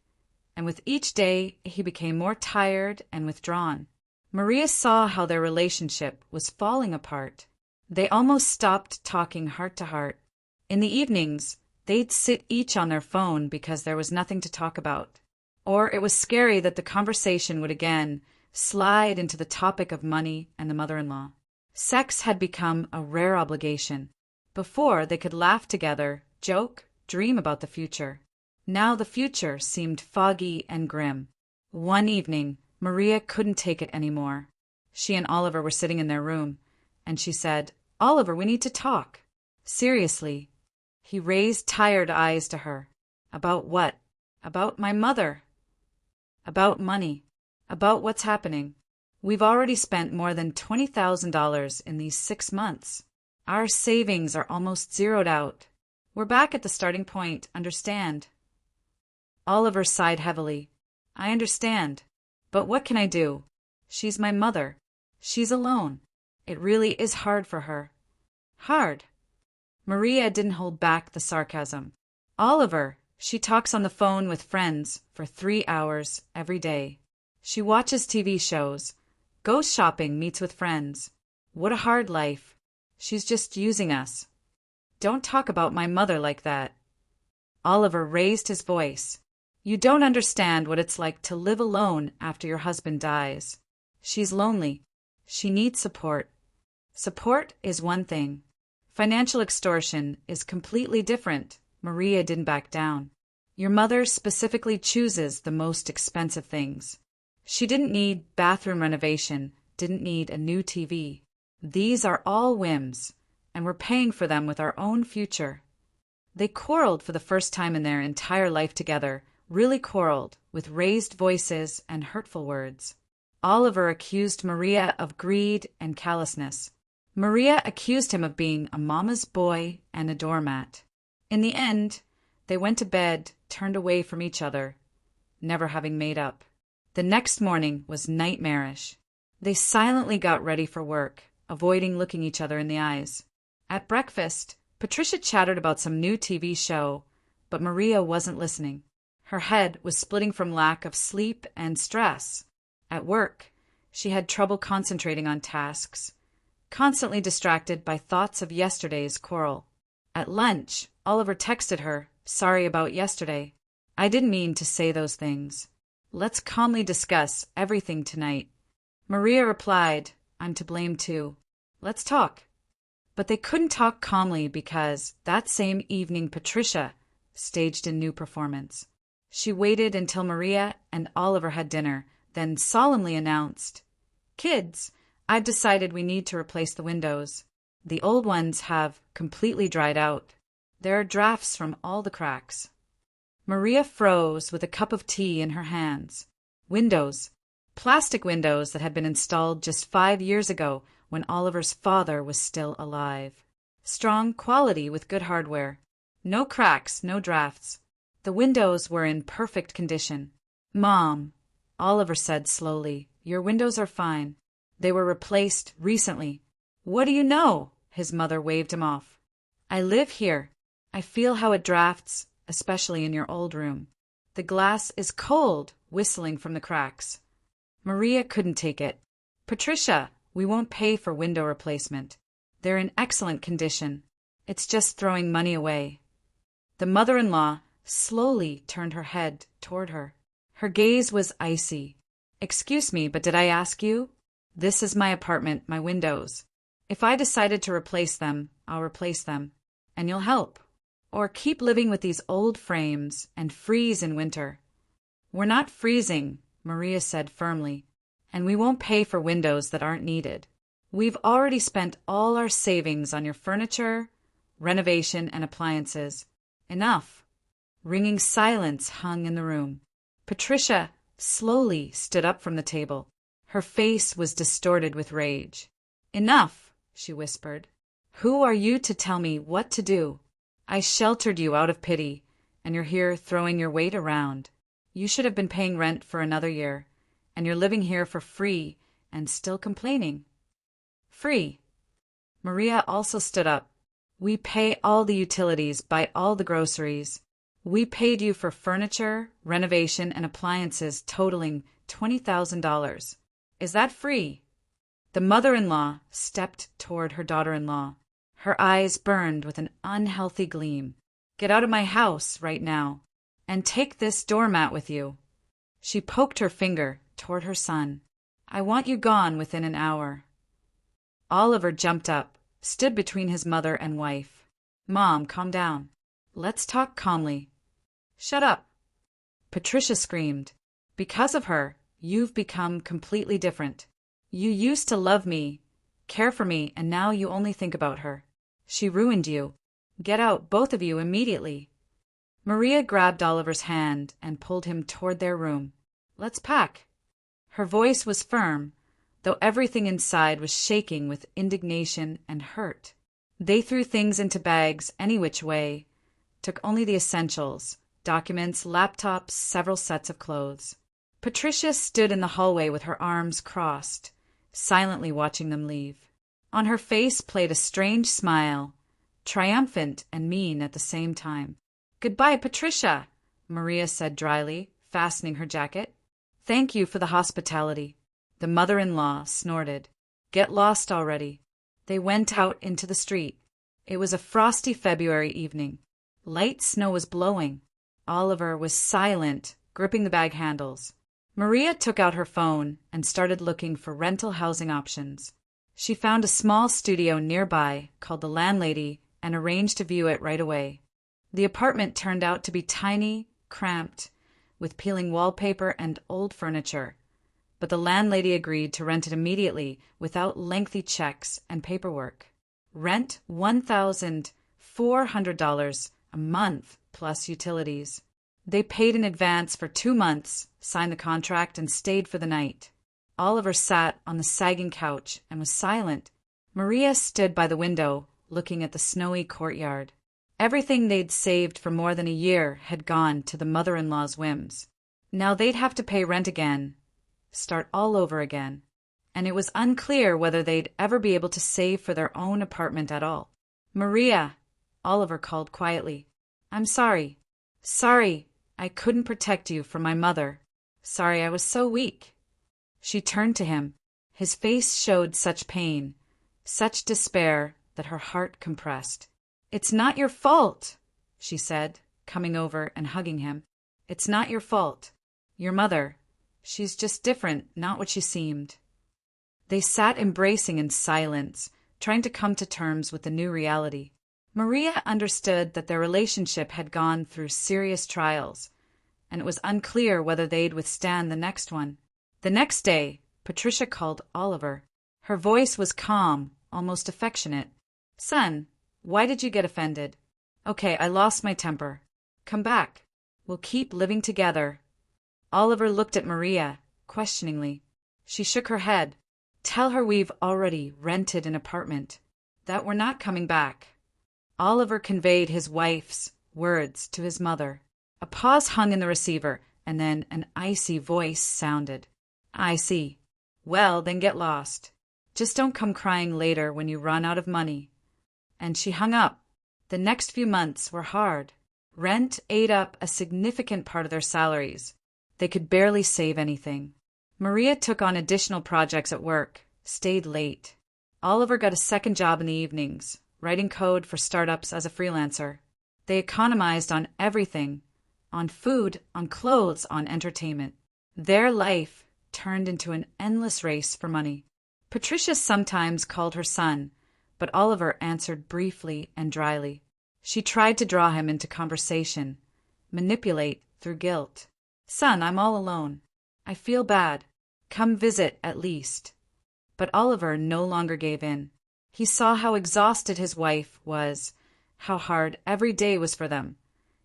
and with each day he became more tired and withdrawn. Maria saw how their relationship was falling apart. They almost stopped talking heart to heart. In the evenings, they'd sit each on their phone because there was nothing to talk about. Or it was scary that the conversation would again slide into the topic of money and the mother-in-law. Sex had become a rare obligation. Before, they could laugh together, joke, dream about the future. Now the future seemed foggy and grim. One evening, Maria couldn't take it anymore. She and Oliver were sitting in their room, and she said, "Oliver, we need to talk." "Seriously?" He raised tired eyes to her. "About what?" "About my mother." "About money." "About what's happening?" "We've already spent more than $20,000 in these 6 months. Our savings are almost zeroed out. We're back at the starting point, understand?" Oliver sighed heavily. "I understand. But what can I do? She's my mother. She's alone. It really is hard for her." "Hard?" Maria didn't hold back the sarcasm. "Oliver, she talks on the phone with friends for 3 hours every day. She watches TV shows, goes shopping, meets with friends. What a hard life. She's just using us." "Don't talk about my mother like that." Oliver raised his voice. "You don't understand what it's like to live alone after your husband dies. She's lonely. She needs support. Support is one thing. Financial extortion is completely different." Maria didn't back down. "Your mother specifically chooses the most expensive things. She didn't need bathroom renovation, didn't need a new TV. These are all whims, and we're paying for them with our own future." They quarreled for the first time in their entire life together, really quarreled, with raised voices and hurtful words. Oliver accused Maria of greed and callousness. Maria accused him of being a mama's boy and a doormat. In the end, they went to bed, turned away from each other, never having made up. The next morning was nightmarish. They silently got ready for work, avoiding looking each other in the eyes. At breakfast, Patricia chattered about some new TV show, but Maria wasn't listening. Her head was splitting from lack of sleep and stress. At work, she had trouble concentrating on tasks, constantly distracted by thoughts of yesterday's quarrel. At lunch, Oliver texted her, "Sorry about yesterday. I didn't mean to say those things. Let's calmly discuss everything tonight." Maria replied, "I'm to blame too. Let's talk." But they couldn't talk calmly because that same evening Patricia staged a new performance. She waited until Maria and Oliver had dinner, then solemnly announced, "Kids, I've decided we need to replace the windows. The old ones have completely dried out. There are drafts from all the cracks." Maria froze with a cup of tea in her hands. Windows. Plastic windows that had been installed just 5 years ago when Oliver's father was still alive. Strong quality with good hardware. No cracks, no drafts. The windows were in perfect condition. "Mom," Oliver said slowly, "your windows are fine. They were replaced recently." "What do you know?" His mother waved him off. "I live here. I feel how it drafts, especially in your old room. The glass is cold, whistling from the cracks." Maria couldn't take it. "Patricia, we won't pay for window replacement. They're in excellent condition. It's just throwing money away." The mother-in-law slowly turned her head toward her. Her gaze was icy. "Excuse me, but did I ask you? This is my apartment, my windows. If I decided to replace them, I'll replace them. And you'll help. Or keep living with these old frames and freeze in winter." "We're not freezing," Maria said firmly, "and we won't pay for windows that aren't needed. We've already spent all our savings on your furniture, renovation, and appliances. Enough." Ringing silence hung in the room. Patricia slowly stood up from the table. Her face was distorted with rage. "Enough," she whispered. "Who are you to tell me what to do? I sheltered you out of pity, and you're here throwing your weight around. You should have been paying rent for another year, and you're living here for free and still complaining. Free. Maria also stood up. We pay all the utilities, buy all the groceries. We paid you for furniture, renovation, and appliances totaling $20,000. Is that free? The mother-in-law stepped toward her daughter-in-law. Her eyes burned with an unhealthy gleam. Get out of my house right now, and take this doormat with you. She poked her finger toward her son. I want you gone within an hour. Oliver jumped up, stood between his mother and wife. Mom, calm down. Let's talk calmly. Shut up. Patricia screamed. Because of her, you've become completely different. You used to love me, care for me, and now you only think about her. She ruined you. Get out, both of you, immediately. Maria grabbed Oliver's hand and pulled him toward their room. Let's pack. Her voice was firm, though everything inside was shaking with indignation and hurt. They threw things into bags any which way, took only the essentials, documents, laptops, several sets of clothes. Patricia stood in the hallway with her arms crossed, silently watching them leave. On her face played a strange smile, triumphant and mean at the same time. Goodbye, Patricia, Maria said dryly, fastening her jacket. Thank you for the hospitality. The mother-in-law snorted. Get lost already. They went out into the street. It was a frosty February evening. Light snow was blowing. Oliver was silent, gripping the bag handles. Maria took out her phone and started looking for rental housing options. She found a small studio nearby, called the landlady, and arranged to view it right away. The apartment turned out to be tiny, cramped, with peeling wallpaper and old furniture, but the landlady agreed to rent it immediately without lengthy checks and paperwork. Rent $1,400 a month plus utilities. They paid in advance for 2 months, signed the contract, and stayed for the night. Oliver sat on the sagging couch and was silent. Maria stood by the window, looking at the snowy courtyard. Everything they'd saved for more than a year had gone to the mother-in-law's whims. Now they'd have to pay rent again, start all over again, and it was unclear whether they'd ever be able to save for their own apartment at all. Maria, Oliver called quietly. I'm sorry. Sorry, I couldn't protect you from my mother. Sorry I was so weak. She turned to him. His face showed such pain, such despair, that her heart compressed. It's not your fault, she said, coming over and hugging him. It's not your fault. Your mother, she's just different, not what she seemed. They sat embracing in silence, trying to come to terms with the new reality. Maria understood that their relationship had gone through serious trials, and it was unclear whether they'd withstand the next one. The next day, Patricia called Oliver. Her voice was calm, almost affectionate. Son, why did you get offended? Okay, I lost my temper. Come back. We'll keep living together. Oliver looked at Maria, questioningly. She shook her head. Tell her we've already rented an apartment, that we're not coming back. Oliver conveyed his wife's words to his mother. A pause hung in the receiver, and then an icy voice sounded. I see. Well, then get lost. Just don't come crying later when you run out of money. And she hung up. The next few months were hard. Rent ate up a significant part of their salaries. They could barely save anything. Maria took on additional projects at work, stayed late. Oliver got a second job in the evenings, writing code for startups as a freelancer. They economized on everything, on food, on clothes, on entertainment. Their life turned into an endless race for money. Patricia sometimes called her son, but Oliver answered briefly and dryly. She tried to draw him into conversation, manipulate through guilt. Son, I'm all alone. I feel bad. Come visit at least. But Oliver no longer gave in. He saw how exhausted his wife was, how hard every day was for them,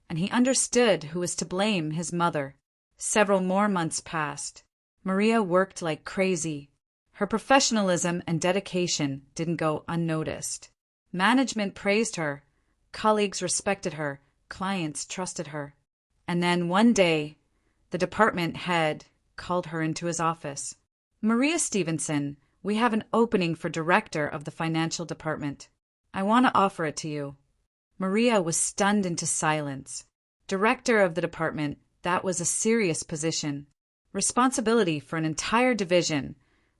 and he understood who was to blame, his mother. Several more months passed. Maria worked like crazy. Her professionalism and dedication didn't go unnoticed. Management praised her, colleagues respected her, clients trusted her. And then one day, The department head called her into his office. "Maria Stevenson, we have an opening for director of the financial department. I want to offer it to you." Maria was stunned into silence. Director of the department, that was a serious position. Responsibility for an entire division,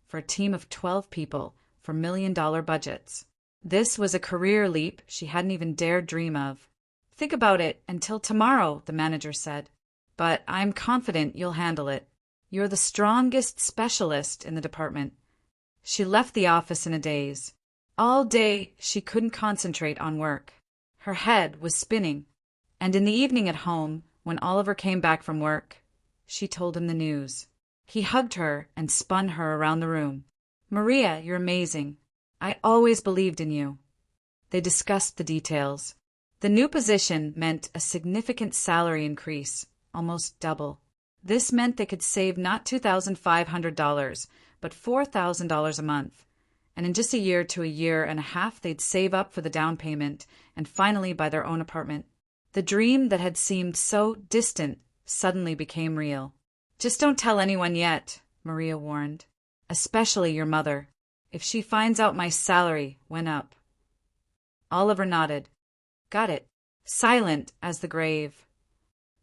for a team of 12 people, for million-dollar budgets. This was a career leap she hadn't even dared dream of. "Think about it until tomorrow," the manager said. "But I'm confident you'll handle it. You're the strongest specialist in the department." She left the office in a daze. All day she couldn't concentrate on work. Her head was spinning. And in the evening at home, when Oliver came back from work, she told him the news. He hugged her and spun her around the room. "Maria, you're amazing. I always believed in you." They discussed the details. The new position meant a significant salary increase, almost double. This meant they could save not $2,500, but $4,000 a month. And in just a year to a year and a half, they'd save up for the down payment and finally buy their own apartment. The dream that had seemed so distant suddenly became real. "Just don't tell anyone yet," Maria warned. "Especially your mother. If she finds out my salary went up." Oliver nodded. "Got it." Silent as the grave.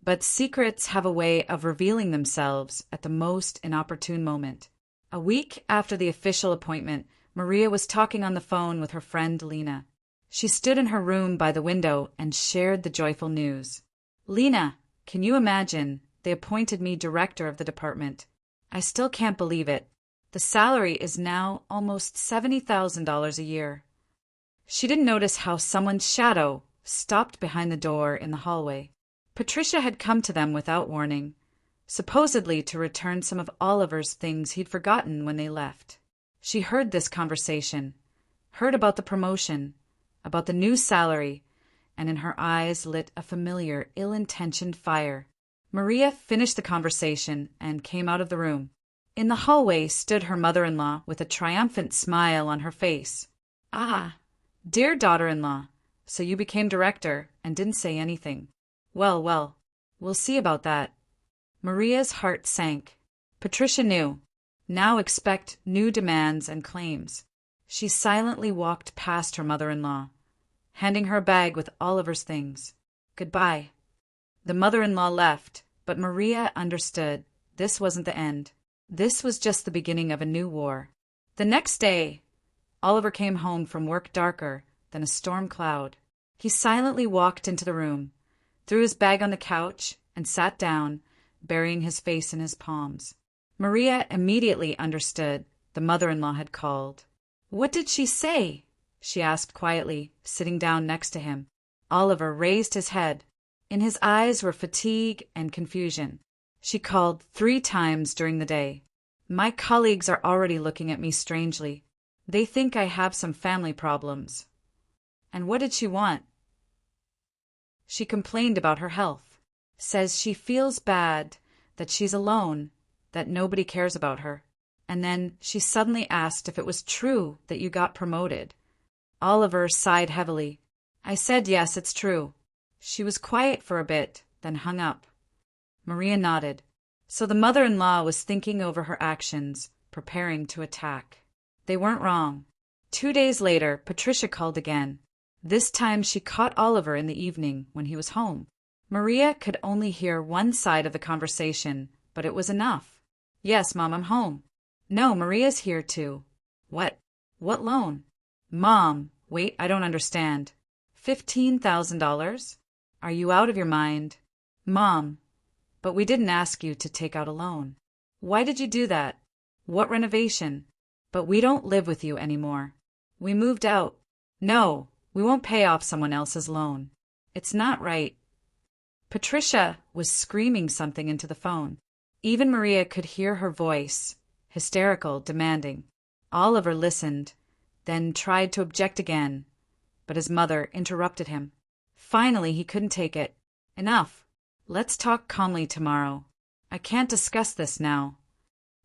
But secrets have a way of revealing themselves at the most inopportune moment. A week after the official appointment, Maria was talking on the phone with her friend Lena. She stood in her room by the window and shared the joyful news. "Lena, can you imagine? They appointed me director of the department. I still can't believe it. The salary is now almost $70,000 a year." She didn't notice how someone's shadow stopped behind the door in the hallway. Patricia had come to them without warning, supposedly to return some of Oliver's things he'd forgotten when they left. She heard this conversation, heard about the promotion, about the new salary, and in her eyes lit a familiar, ill-intentioned fire. Maria finished the conversation and came out of the room. In the hallway stood her mother-in-law with a triumphant smile on her face. "Ah, dear daughter-in-law, so you became director and didn't say anything. Well, well, we'll see about that." Maria's heart sank. Patricia knew. Now expect new demands and claims. She silently walked past her mother-in-law, handing her a bag with Oliver's things. "Goodbye." The mother-in-law left, but Maria understood this wasn't the end. This was just the beginning of a new war. The next day, Oliver came home from work darker than a storm cloud. He silently walked into the room, threw his bag on the couch, and sat down, burying his face in his palms. Maria immediately understood the mother-in-law had called. "What did she say?" she asked quietly, sitting down next to him. Oliver raised his head. In his eyes were fatigue and confusion. "She called 3 times during the day. My colleagues are already looking at me strangely. They think I have some family problems." "And what did she want?" "She complained about her health. Says she feels bad, that she's alone, that nobody cares about her. And then she suddenly asked if it was true that you got promoted." Oliver sighed heavily. "I said yes, it's true." She was quiet for a bit, then hung up. Maria nodded. So the mother-in-law was thinking over her actions, preparing to attack. They weren't wrong. 2 days later, Patricia called again. This time she caught Oliver in the evening when he was home. Maria could only hear one side of the conversation, but it was enough. "Yes, Mom, I'm home." "No, Maria's here too." "What? What loan?" "Mom, wait, I don't understand." $15,000? Are you out of your mind?" "Mom, but we didn't ask you to take out a loan." "Why did you do that?" "What renovation?" "But we don't live with you anymore. We moved out." "No, we won't pay off someone else's loan. It's not right." Patricia was screaming something into the phone. Even Maria could hear her voice, hysterical, demanding. Oliver listened, then tried to object again, but his mother interrupted him. Finally, he couldn't take it. "Enough. Let's talk calmly tomorrow. I can't discuss this now."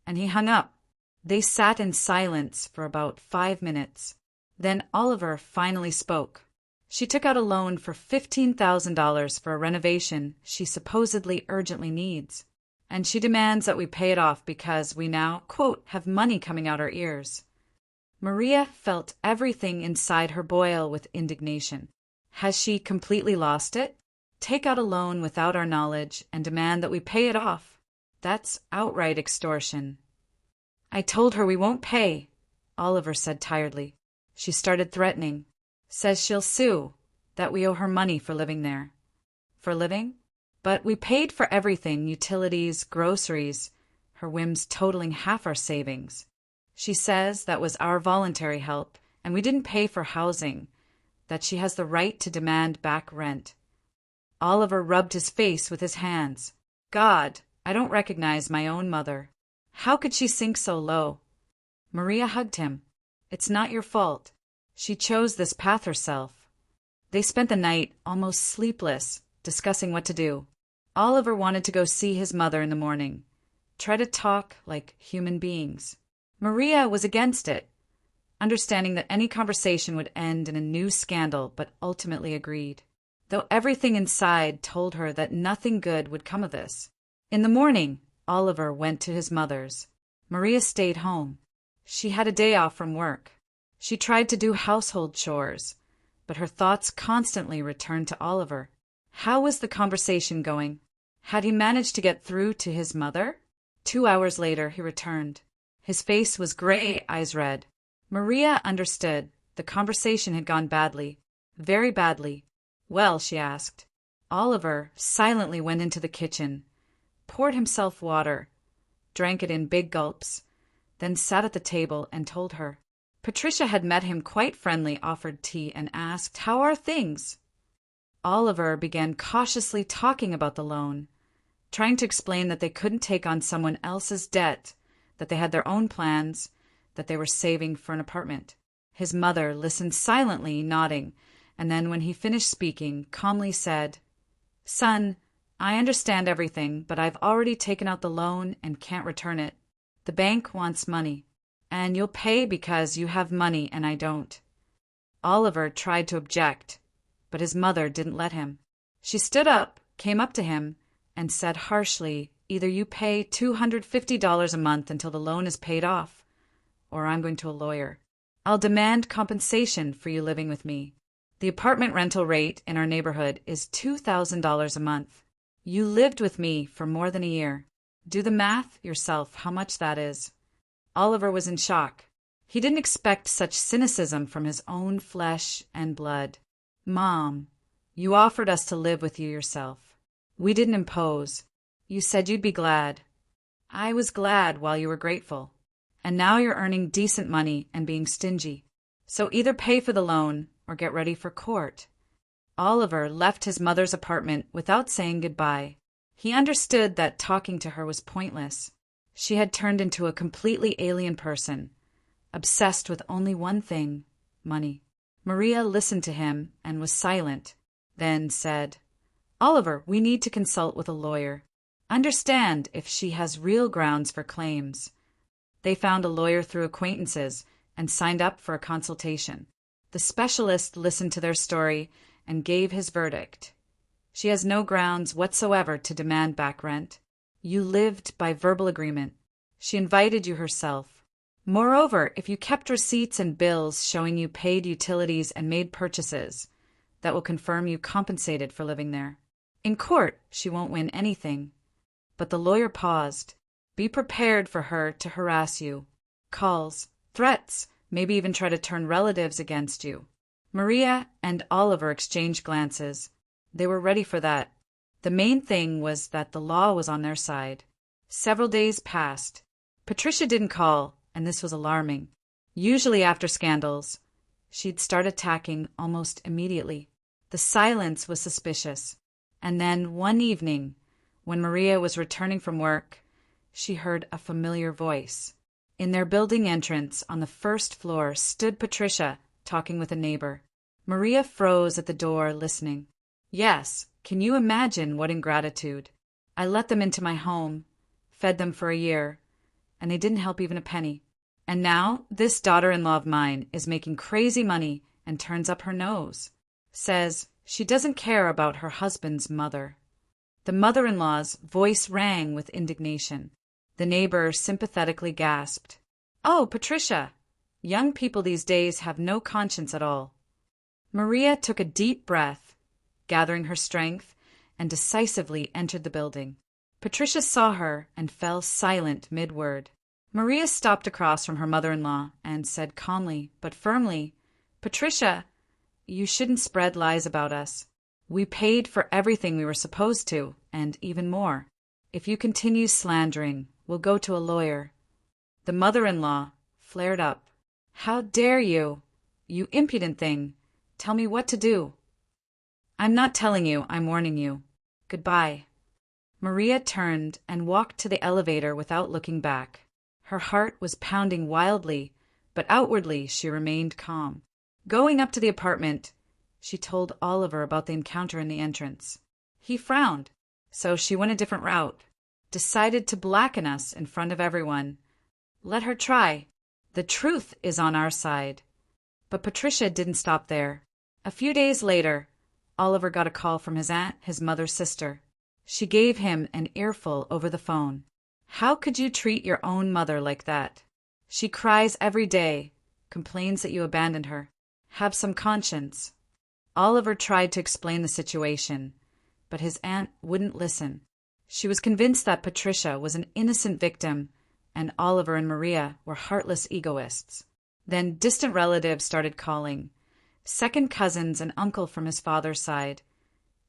And he hung up. They sat in silence for about 5 minutes. Then Oliver finally spoke. She took out a loan for $15,000 for a renovation she supposedly urgently needs. and she demands that we pay it off because we now, quote, have money coming out our ears. Maria felt everything inside her boil with indignation. Has she completely lost it? Take out a loan without our knowledge and demand that we pay it off. That's outright extortion. I told her we won't pay, Oliver said tiredly. She started threatening. Says she'll sue, that we owe her money for living there. For living? But we paid for everything, utilities, groceries, her whims totaling half our savings. She says that was our voluntary help, and we didn't pay for housing, that she has the right to demand back rent. Oliver rubbed his face with his hands. God, I don't recognize my own mother. How could she sink so low? Maria hugged him. It's not your fault. She chose this path herself. They spent the night, almost sleepless, discussing what to do. Oliver wanted to go see his mother in the morning, try to talk like human beings. Maria was against it, understanding that any conversation would end in a new scandal, but ultimately agreed, though everything inside told her that nothing good would come of this. In the morning, Oliver went to his mother's. Maria stayed home. She had a day off from work. She tried to do household chores, but her thoughts constantly returned to Oliver. How was the conversation going? Had he managed to get through to his mother? 2 hours later, he returned. His face was gray, eyes red. Maria understood. The conversation had gone badly. Very badly. Well, she asked. Oliver silently went into the kitchen, poured himself water, drank it in big gulps, then sat at the table and told her. Patricia had met him quite friendly, offered tea, and asked, "How are things?" Oliver began cautiously talking about the loan, trying to explain that they couldn't take on someone else's debt, that they had their own plans, that they were saving for an apartment. His mother listened silently, nodding, and then when he finished speaking, calmly said, "Son, I understand everything, but I've already taken out the loan and can't return it. The bank wants money, and you'll pay because you have money and I don't." Oliver tried to object, but his mother didn't let him. She stood up, came up to him, and said harshly, "Either you pay $250 a month until the loan is paid off, or I'm going to a lawyer. I'll demand compensation for you living with me. The apartment rental rate in our neighborhood is $2,000 a month. You lived with me for more than a year. Do the math yourself how much that is." Oliver was in shock. He didn't expect such cynicism from his own flesh and blood. "Mom, you offered us to live with you yourself. We didn't impose. You said you'd be glad. I was glad while you were grateful. And now you're earning decent money and being stingy. So either pay for the loan or get ready for court." Oliver left his mother's apartment without saying goodbye. He understood that talking to her was pointless. She had turned into a completely alien person, obsessed with only one thing, money. Maria listened to him and was silent, then said, "Oliver, we need to consult with a lawyer. Understand if she has real grounds for claims." They found a lawyer through acquaintances and signed up for a consultation. The specialist listened to their story and gave his verdict. She has no grounds whatsoever to demand back rent. You lived by verbal agreement. She invited you herself. Moreover, if you kept receipts and bills showing you paid utilities and made purchases, that will confirm you compensated for living there. In court, she won't win anything. But the lawyer paused. Be prepared for her to harass you. Calls, threats, maybe even try to turn relatives against you. Maria and Oliver exchanged glances. They were ready for that. The main thing was that the law was on their side. Several days passed. Patricia didn't call, and this was alarming. Usually after scandals, she'd start attacking almost immediately. The silence was suspicious. And then one evening, when Maria was returning from work, she heard a familiar voice. In their building entrance on the first floor stood Patricia, talking with a neighbor. Maria froze at the door, listening. "Yes, can you imagine what ingratitude? I let them into my home, fed them for a year, and they didn't help even a penny. And now this daughter-in-law of mine is making crazy money and turns up her nose. Says she doesn't care about her husband's mother." The mother-in-law's voice rang with indignation. The neighbor sympathetically gasped. "Oh, Patricia! Young people these days have no conscience at all." Maria took a deep breath, gathering her strength, and decisively entered the building. Patricia saw her and fell silent mid-word. Maria stopped across from her mother-in-law and said calmly but firmly, "Patricia, you shouldn't spread lies about us. We paid for everything we were supposed to, and even more. If you continue slandering, we'll go to a lawyer." The mother-in-law flared up. "How dare you? You impudent thing! Tell me what to do." "I'm not telling you, I'm warning you. Goodbye." Maria turned and walked to the elevator without looking back. Her heart was pounding wildly, but outwardly she remained calm. Going up to the apartment, she told Oliver about the encounter in the entrance. He frowned, so she went a different route. Decided to blacken us in front of everyone. Let her try. The truth is on our side. But Patricia didn't stop there. A few days later, Oliver got a call from his aunt, his mother's sister. She gave him an earful over the phone. "How could you treat your own mother like that? She cries every day, complains that you abandoned her. Have some conscience." Oliver tried to explain the situation, but his aunt wouldn't listen. She was convinced that Patricia was an innocent victim, and Oliver and Maria were heartless egoists. Then distant relatives started calling, second cousins and uncle from his father's side.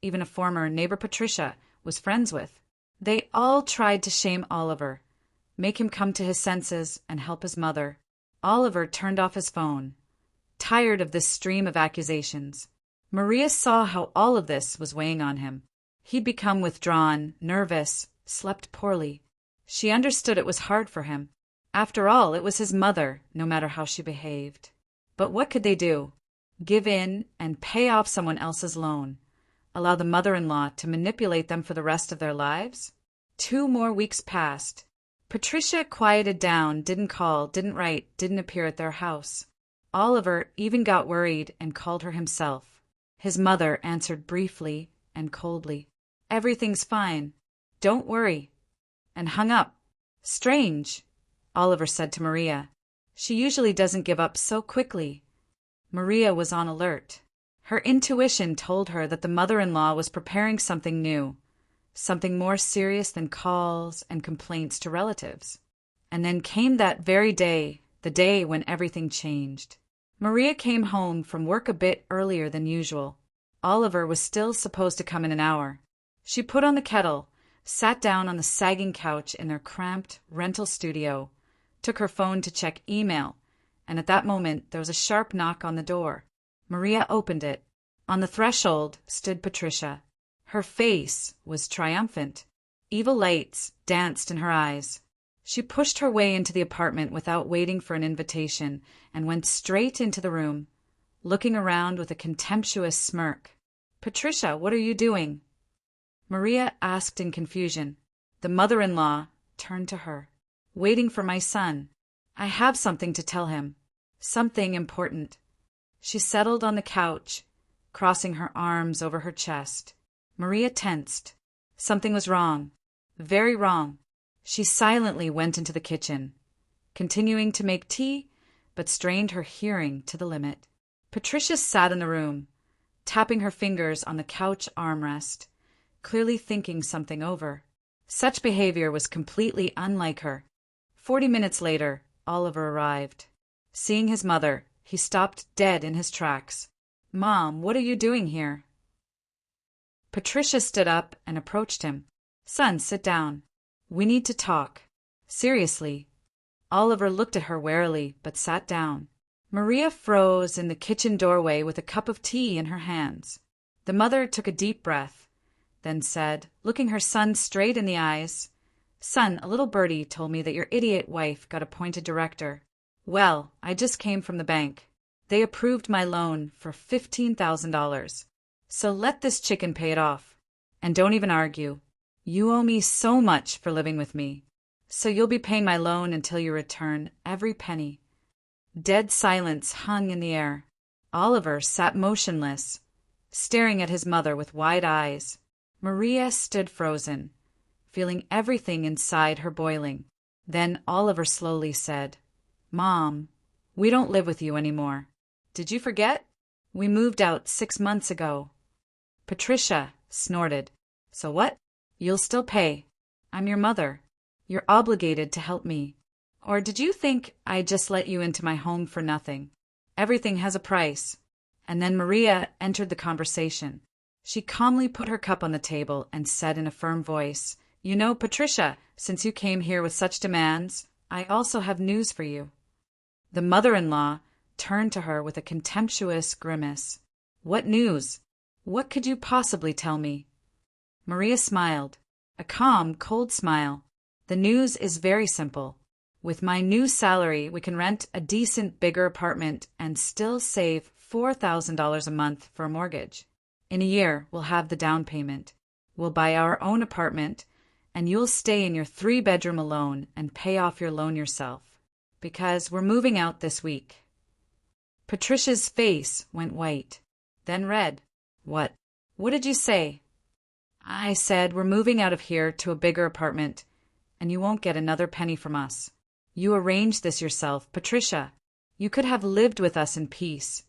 Even a former neighbor Patricia was friends with. They all tried to shame Oliver, make him come to his senses and help his mother. Oliver turned off his phone, tired of this stream of accusations. Maria saw how all of this was weighing on him. He'd become withdrawn, nervous, slept poorly. She understood it was hard for him. After all, it was his mother, no matter how she behaved. But what could they do? Give in and pay off someone else's loan? Allow the mother-in-law to manipulate them for the rest of their lives? 2 more weeks passed. Patricia quieted down, didn't call, didn't write, didn't appear at their house. Oliver even got worried and called her himself. His mother answered briefly and coldly. "Everything's fine. Don't worry," and hung up. "Strange," Oliver said to Maria. "She usually doesn't give up so quickly." Maria was on alert. Her intuition told her that the mother-in-law was preparing something new, something more serious than calls and complaints to relatives. And then came that very day, the day when everything changed. Maria came home from work a bit earlier than usual. Oliver was still supposed to come in an hour. She put on the kettle, sat down on the sagging couch in their cramped rental studio, took her phone to check email, and at that moment there was a sharp knock on the door. Maria opened it. On the threshold stood Patricia. Her face was triumphant. Evil lights danced in her eyes. She pushed her way into the apartment without waiting for an invitation and went straight into the room, looking around with a contemptuous smirk. "Patricia, what are you doing?" Maria asked in confusion. The mother-in-law turned to her. "Waiting for my son. I have something to tell him. Something important." She settled on the couch, crossing her arms over her chest. Maria tensed. Something was wrong. Very wrong. She silently went into the kitchen, continuing to make tea, but strained her hearing to the limit. Patricia sat in the room, tapping her fingers on the couch armrest, clearly thinking something over. Such behavior was completely unlike her. 40 minutes later, Oliver arrived. Seeing his mother, he stopped dead in his tracks. "Mom, what are you doing here?" Patricia stood up and approached him. "Son, sit down. We need to talk. Seriously." Oliver looked at her warily, but sat down. Maria froze in the kitchen doorway with a cup of tea in her hands. The mother took a deep breath, then said, looking her son straight in the eyes, "Son, a little birdie told me that your idiot wife got appointed director. Well, I just came from the bank. They approved my loan for $15,000. So let this chicken pay it off. And don't even argue. You owe me so much for living with me. So you'll be paying my loan until you return every penny." Dead silence hung in the air. Oliver sat motionless, staring at his mother with wide eyes. Maria stood frozen, feeling everything inside her boiling. Then Oliver slowly said, "Mom, we don't live with you anymore. Did you forget? We moved out 6 months ago." Patricia snorted. "So what? You'll still pay. I'm your mother. You're obligated to help me. Or did you think I just let you into my home for nothing? Everything has a price." And then Maria entered the conversation. She calmly put her cup on the table and said in a firm voice, "You know, Patricia, since you came here with such demands, I also have news for you." The mother-in-law turned to her with a contemptuous grimace. "What news? What could you possibly tell me?" Maria smiled, a calm, cold smile. "The news is very simple. With my new salary, we can rent a decent, bigger apartment and still save $4,000 a month for a mortgage. In a year, we'll have the down payment. We'll buy our own apartment, and you'll stay in your 3-bedroom alone and pay off your loan yourself. Because we're moving out this week." Patricia's face went white, then red. "What? What did you say?" "I said we're moving out of here to a bigger apartment, and you won't get another penny from us. You arranged this yourself, Patricia. You could have lived with us in peace,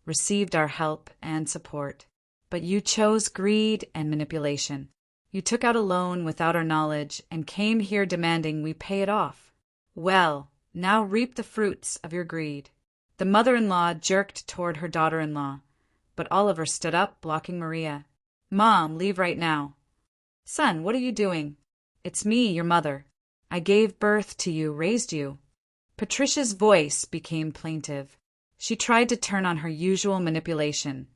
received our help and support. But you chose greed and manipulation. You took out a loan without our knowledge and came here demanding we pay it off. Well, now reap the fruits of your greed." The mother-in-law jerked toward her daughter-in-law, but Oliver stood up, blocking Maria. "Mom, leave right now." "Son, what are you doing? It's me, your mother. I gave birth to you, raised you." Patricia's voice became plaintive. She tried to turn on her usual manipulation,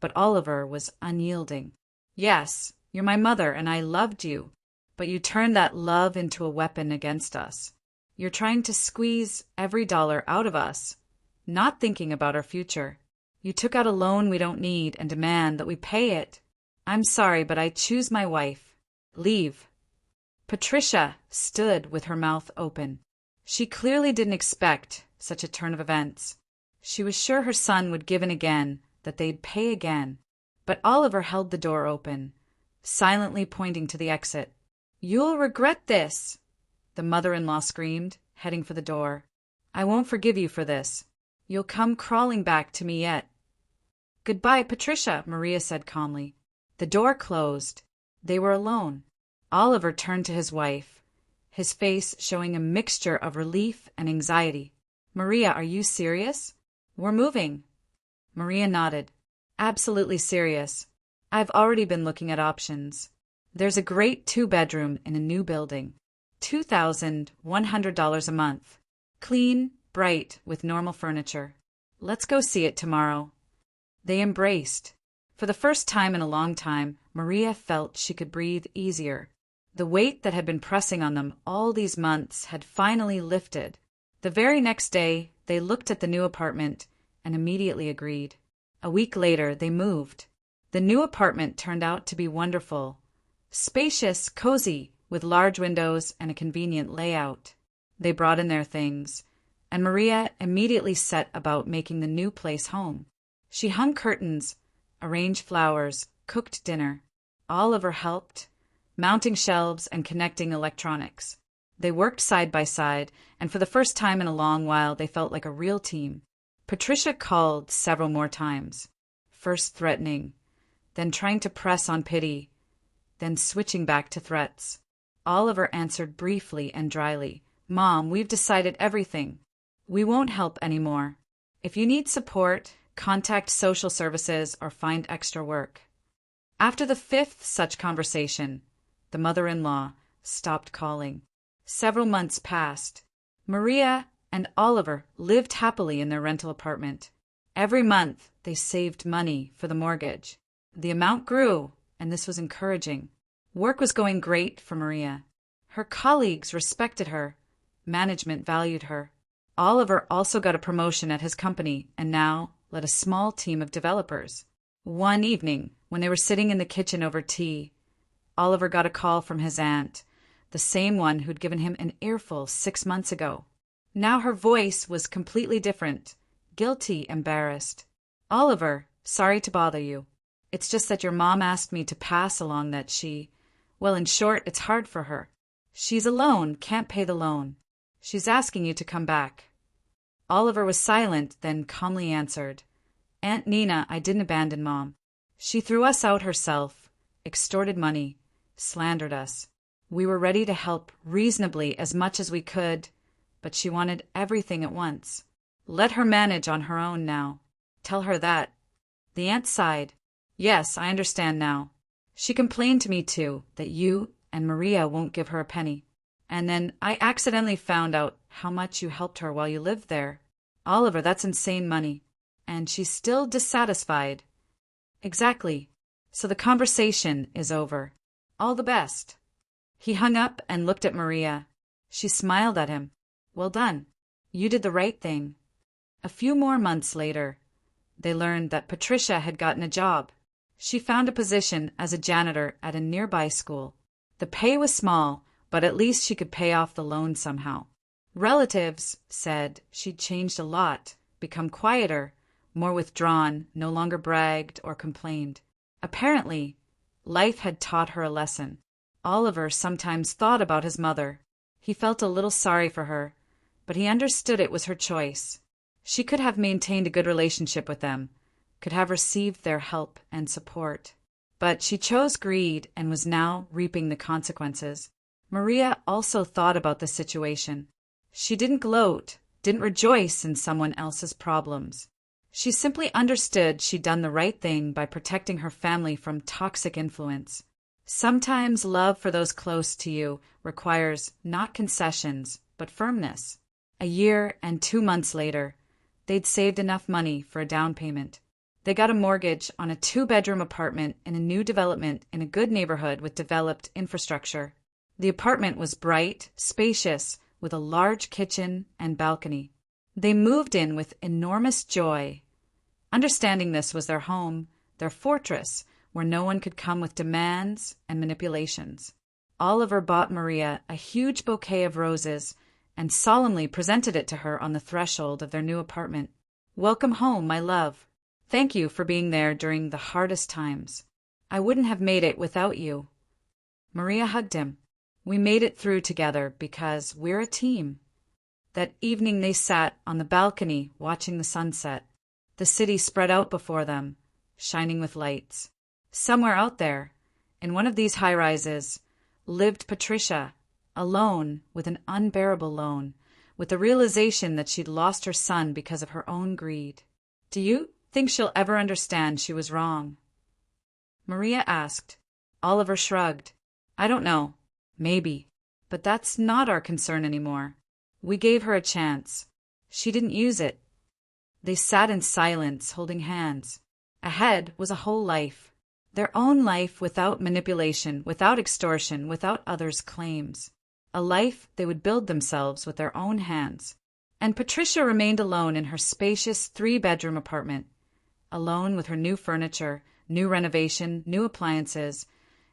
but Oliver was unyielding. "Yes, you're my mother and I loved you, but you turned that love into a weapon against us. You're trying to squeeze every dollar out of us, not thinking about our future. You took out a loan we don't need and demand that we pay it. I'm sorry, but I choose my wife. Leave." Patricia stood with her mouth open. She clearly didn't expect such a turn of events. She was sure her son would give in again, that they'd pay again. But Oliver held the door open, silently pointing to the exit. "You'll regret this," the mother-in-law screamed, heading for the door. "I won't forgive you for this. You'll come crawling back to me yet." "Goodbye, Patricia," Maria said calmly. The door closed. They were alone. Oliver turned to his wife, his face showing a mixture of relief and anxiety. "Maria, are you serious? We're moving." Maria nodded. "Absolutely serious. I've already been looking at options. There's a great 2-bedroom in a new building. $2,100 a month. Clean, bright, with normal furniture. Let's go see it tomorrow." They embraced. For the first time in a long time, Maria felt she could breathe easier. The weight that had been pressing on them all these months had finally lifted. The very next day, they looked at the new apartment and immediately agreed. A week later, they moved. The new apartment turned out to be wonderful. Spacious, cozy, with large windows and a convenient layout. They brought in their things, and Maria immediately set about making the new place home. She hung curtains, arranged flowers, cooked dinner. Oliver helped, mounting shelves and connecting electronics. They worked side by side, and for the first time in a long while they felt like a real team. Patricia called several more times, first threatening, then trying to press on pity, then switching back to threats. Oliver answered briefly and dryly, "Mom, we've decided everything. We won't help anymore. If you need support, contact social services or find extra work." After the 5th such conversation, the mother-in-law stopped calling. Several months passed. Maria and Oliver lived happily in their rental apartment. Every month, they saved money for the mortgage. The amount grew, and this was encouraging. Work was going great for Maria. Her colleagues respected her. Management valued her. Oliver also got a promotion at his company and now led a small team of developers. One evening, when they were sitting in the kitchen over tea, Oliver got a call from his aunt, the same one who'd given him an earful 6 months ago. Now her voice was completely different, guilty, embarrassed. "Oliver, sorry to bother you. It's just that your mom asked me to pass along that well, in short, it's hard for her. She's alone, can't pay the loan. She's asking you to come back." Oliver was silent, then calmly answered, "Aunt Nina, I didn't abandon Mom. She threw us out herself, extorted money, slandered us. We were ready to help reasonably as much as we could, but she wanted everything at once. Let her manage on her own now. Tell her that." The aunt sighed. "Yes, I understand now. She complained to me too, that you and Maria won't give her a penny. And then I accidentally found out how much you helped her while you lived there. Oliver, that's insane money. And she's still dissatisfied." "Exactly. So the conversation is over. All the best." He hung up and looked at Maria. She smiled at him. "Well done. You did the right thing." A few more months later, they learned that Patricia had gotten a job. She found a position as a janitor at a nearby school. The pay was small, but at least she could pay off the loan somehow. Relatives said she'd changed a lot, become quieter, more withdrawn, no longer bragged or complained. Apparently, life had taught her a lesson. Oliver sometimes thought about his mother. He felt a little sorry for her, but he understood it was her choice. She could have maintained a good relationship with them, could have received their help and support. But she chose greed and was now reaping the consequences. Maria also thought about the situation. She didn't gloat, didn't rejoice in someone else's problems. She simply understood she'd done the right thing by protecting her family from toxic influence. Sometimes love for those close to you requires not concessions, but firmness. A year and 2 months later, they'd saved enough money for a down payment. They got a mortgage on a 2-bedroom apartment in a new development in a good neighborhood with developed infrastructure. The apartment was bright, spacious, with a large kitchen and balcony. They moved in with enormous joy. Understanding this was their home, their fortress, where no one could come with demands and manipulations. Oliver bought Maria a huge bouquet of roses and solemnly presented it to her on the threshold of their new apartment. "Welcome home, my love. Thank you for being there during the hardest times. I wouldn't have made it without you." Maria hugged him. "We made it through together because we're a team." That evening they sat on the balcony watching the sunset. The city spread out before them, shining with lights. Somewhere out there, in one of these high-rises, lived Patricia, alone with an unbearable loan, with the realization that she'd lost her son because of her own greed. "Do you think she'll ever understand she was wrong?" Maria asked. Oliver shrugged. "I don't know. Maybe. But that's not our concern anymore. We gave her a chance. She didn't use it." They sat in silence, holding hands. Ahead was a whole life. Their own life without manipulation, without extortion, without others' claims. A life they would build themselves with their own hands. And Patricia remained alone in her spacious 3-bedroom apartment. Alone with her new furniture, new renovation, new appliances,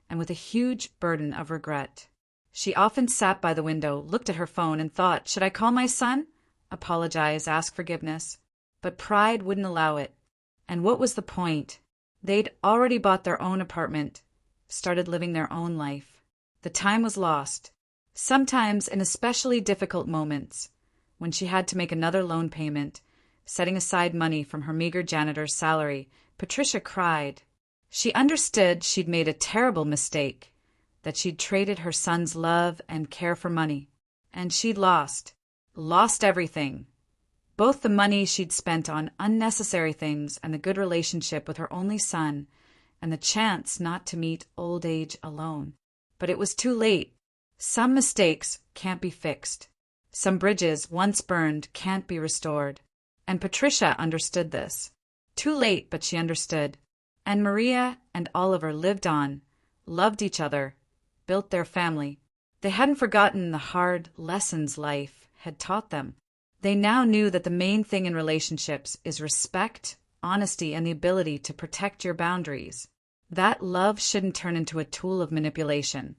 and with a huge burden of regret. She often sat by the window, looked at her phone, and thought, should I call my son? Apologize, ask forgiveness? But pride wouldn't allow it. And what was the point? They'd already bought their own apartment, started living their own life. The time was lost. Sometimes in especially difficult moments, when she had to make another loan payment, setting aside money from her meager janitor's salary, Patricia cried. She understood she'd made a terrible mistake, that she'd traded her son's love and care for money. And she'd lost everything. Both the money she'd spent on unnecessary things and the good relationship with her only son, and the chance not to meet old age alone. But it was too late. Some mistakes can't be fixed. Some bridges once burned can't be restored. And Patricia understood this. Too late, but she understood. And Maria and Oliver lived on, loved each other, built their family. They hadn't forgotten the hard lessons life had taught them. They now knew that the main thing in relationships is respect, honesty, and the ability to protect your boundaries. That love shouldn't turn into a tool of manipulation.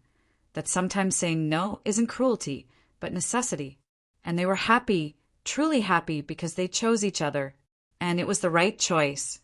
That sometimes saying no isn't cruelty, but necessity. And they were happy, truly happy, because they chose each other. And it was the right choice.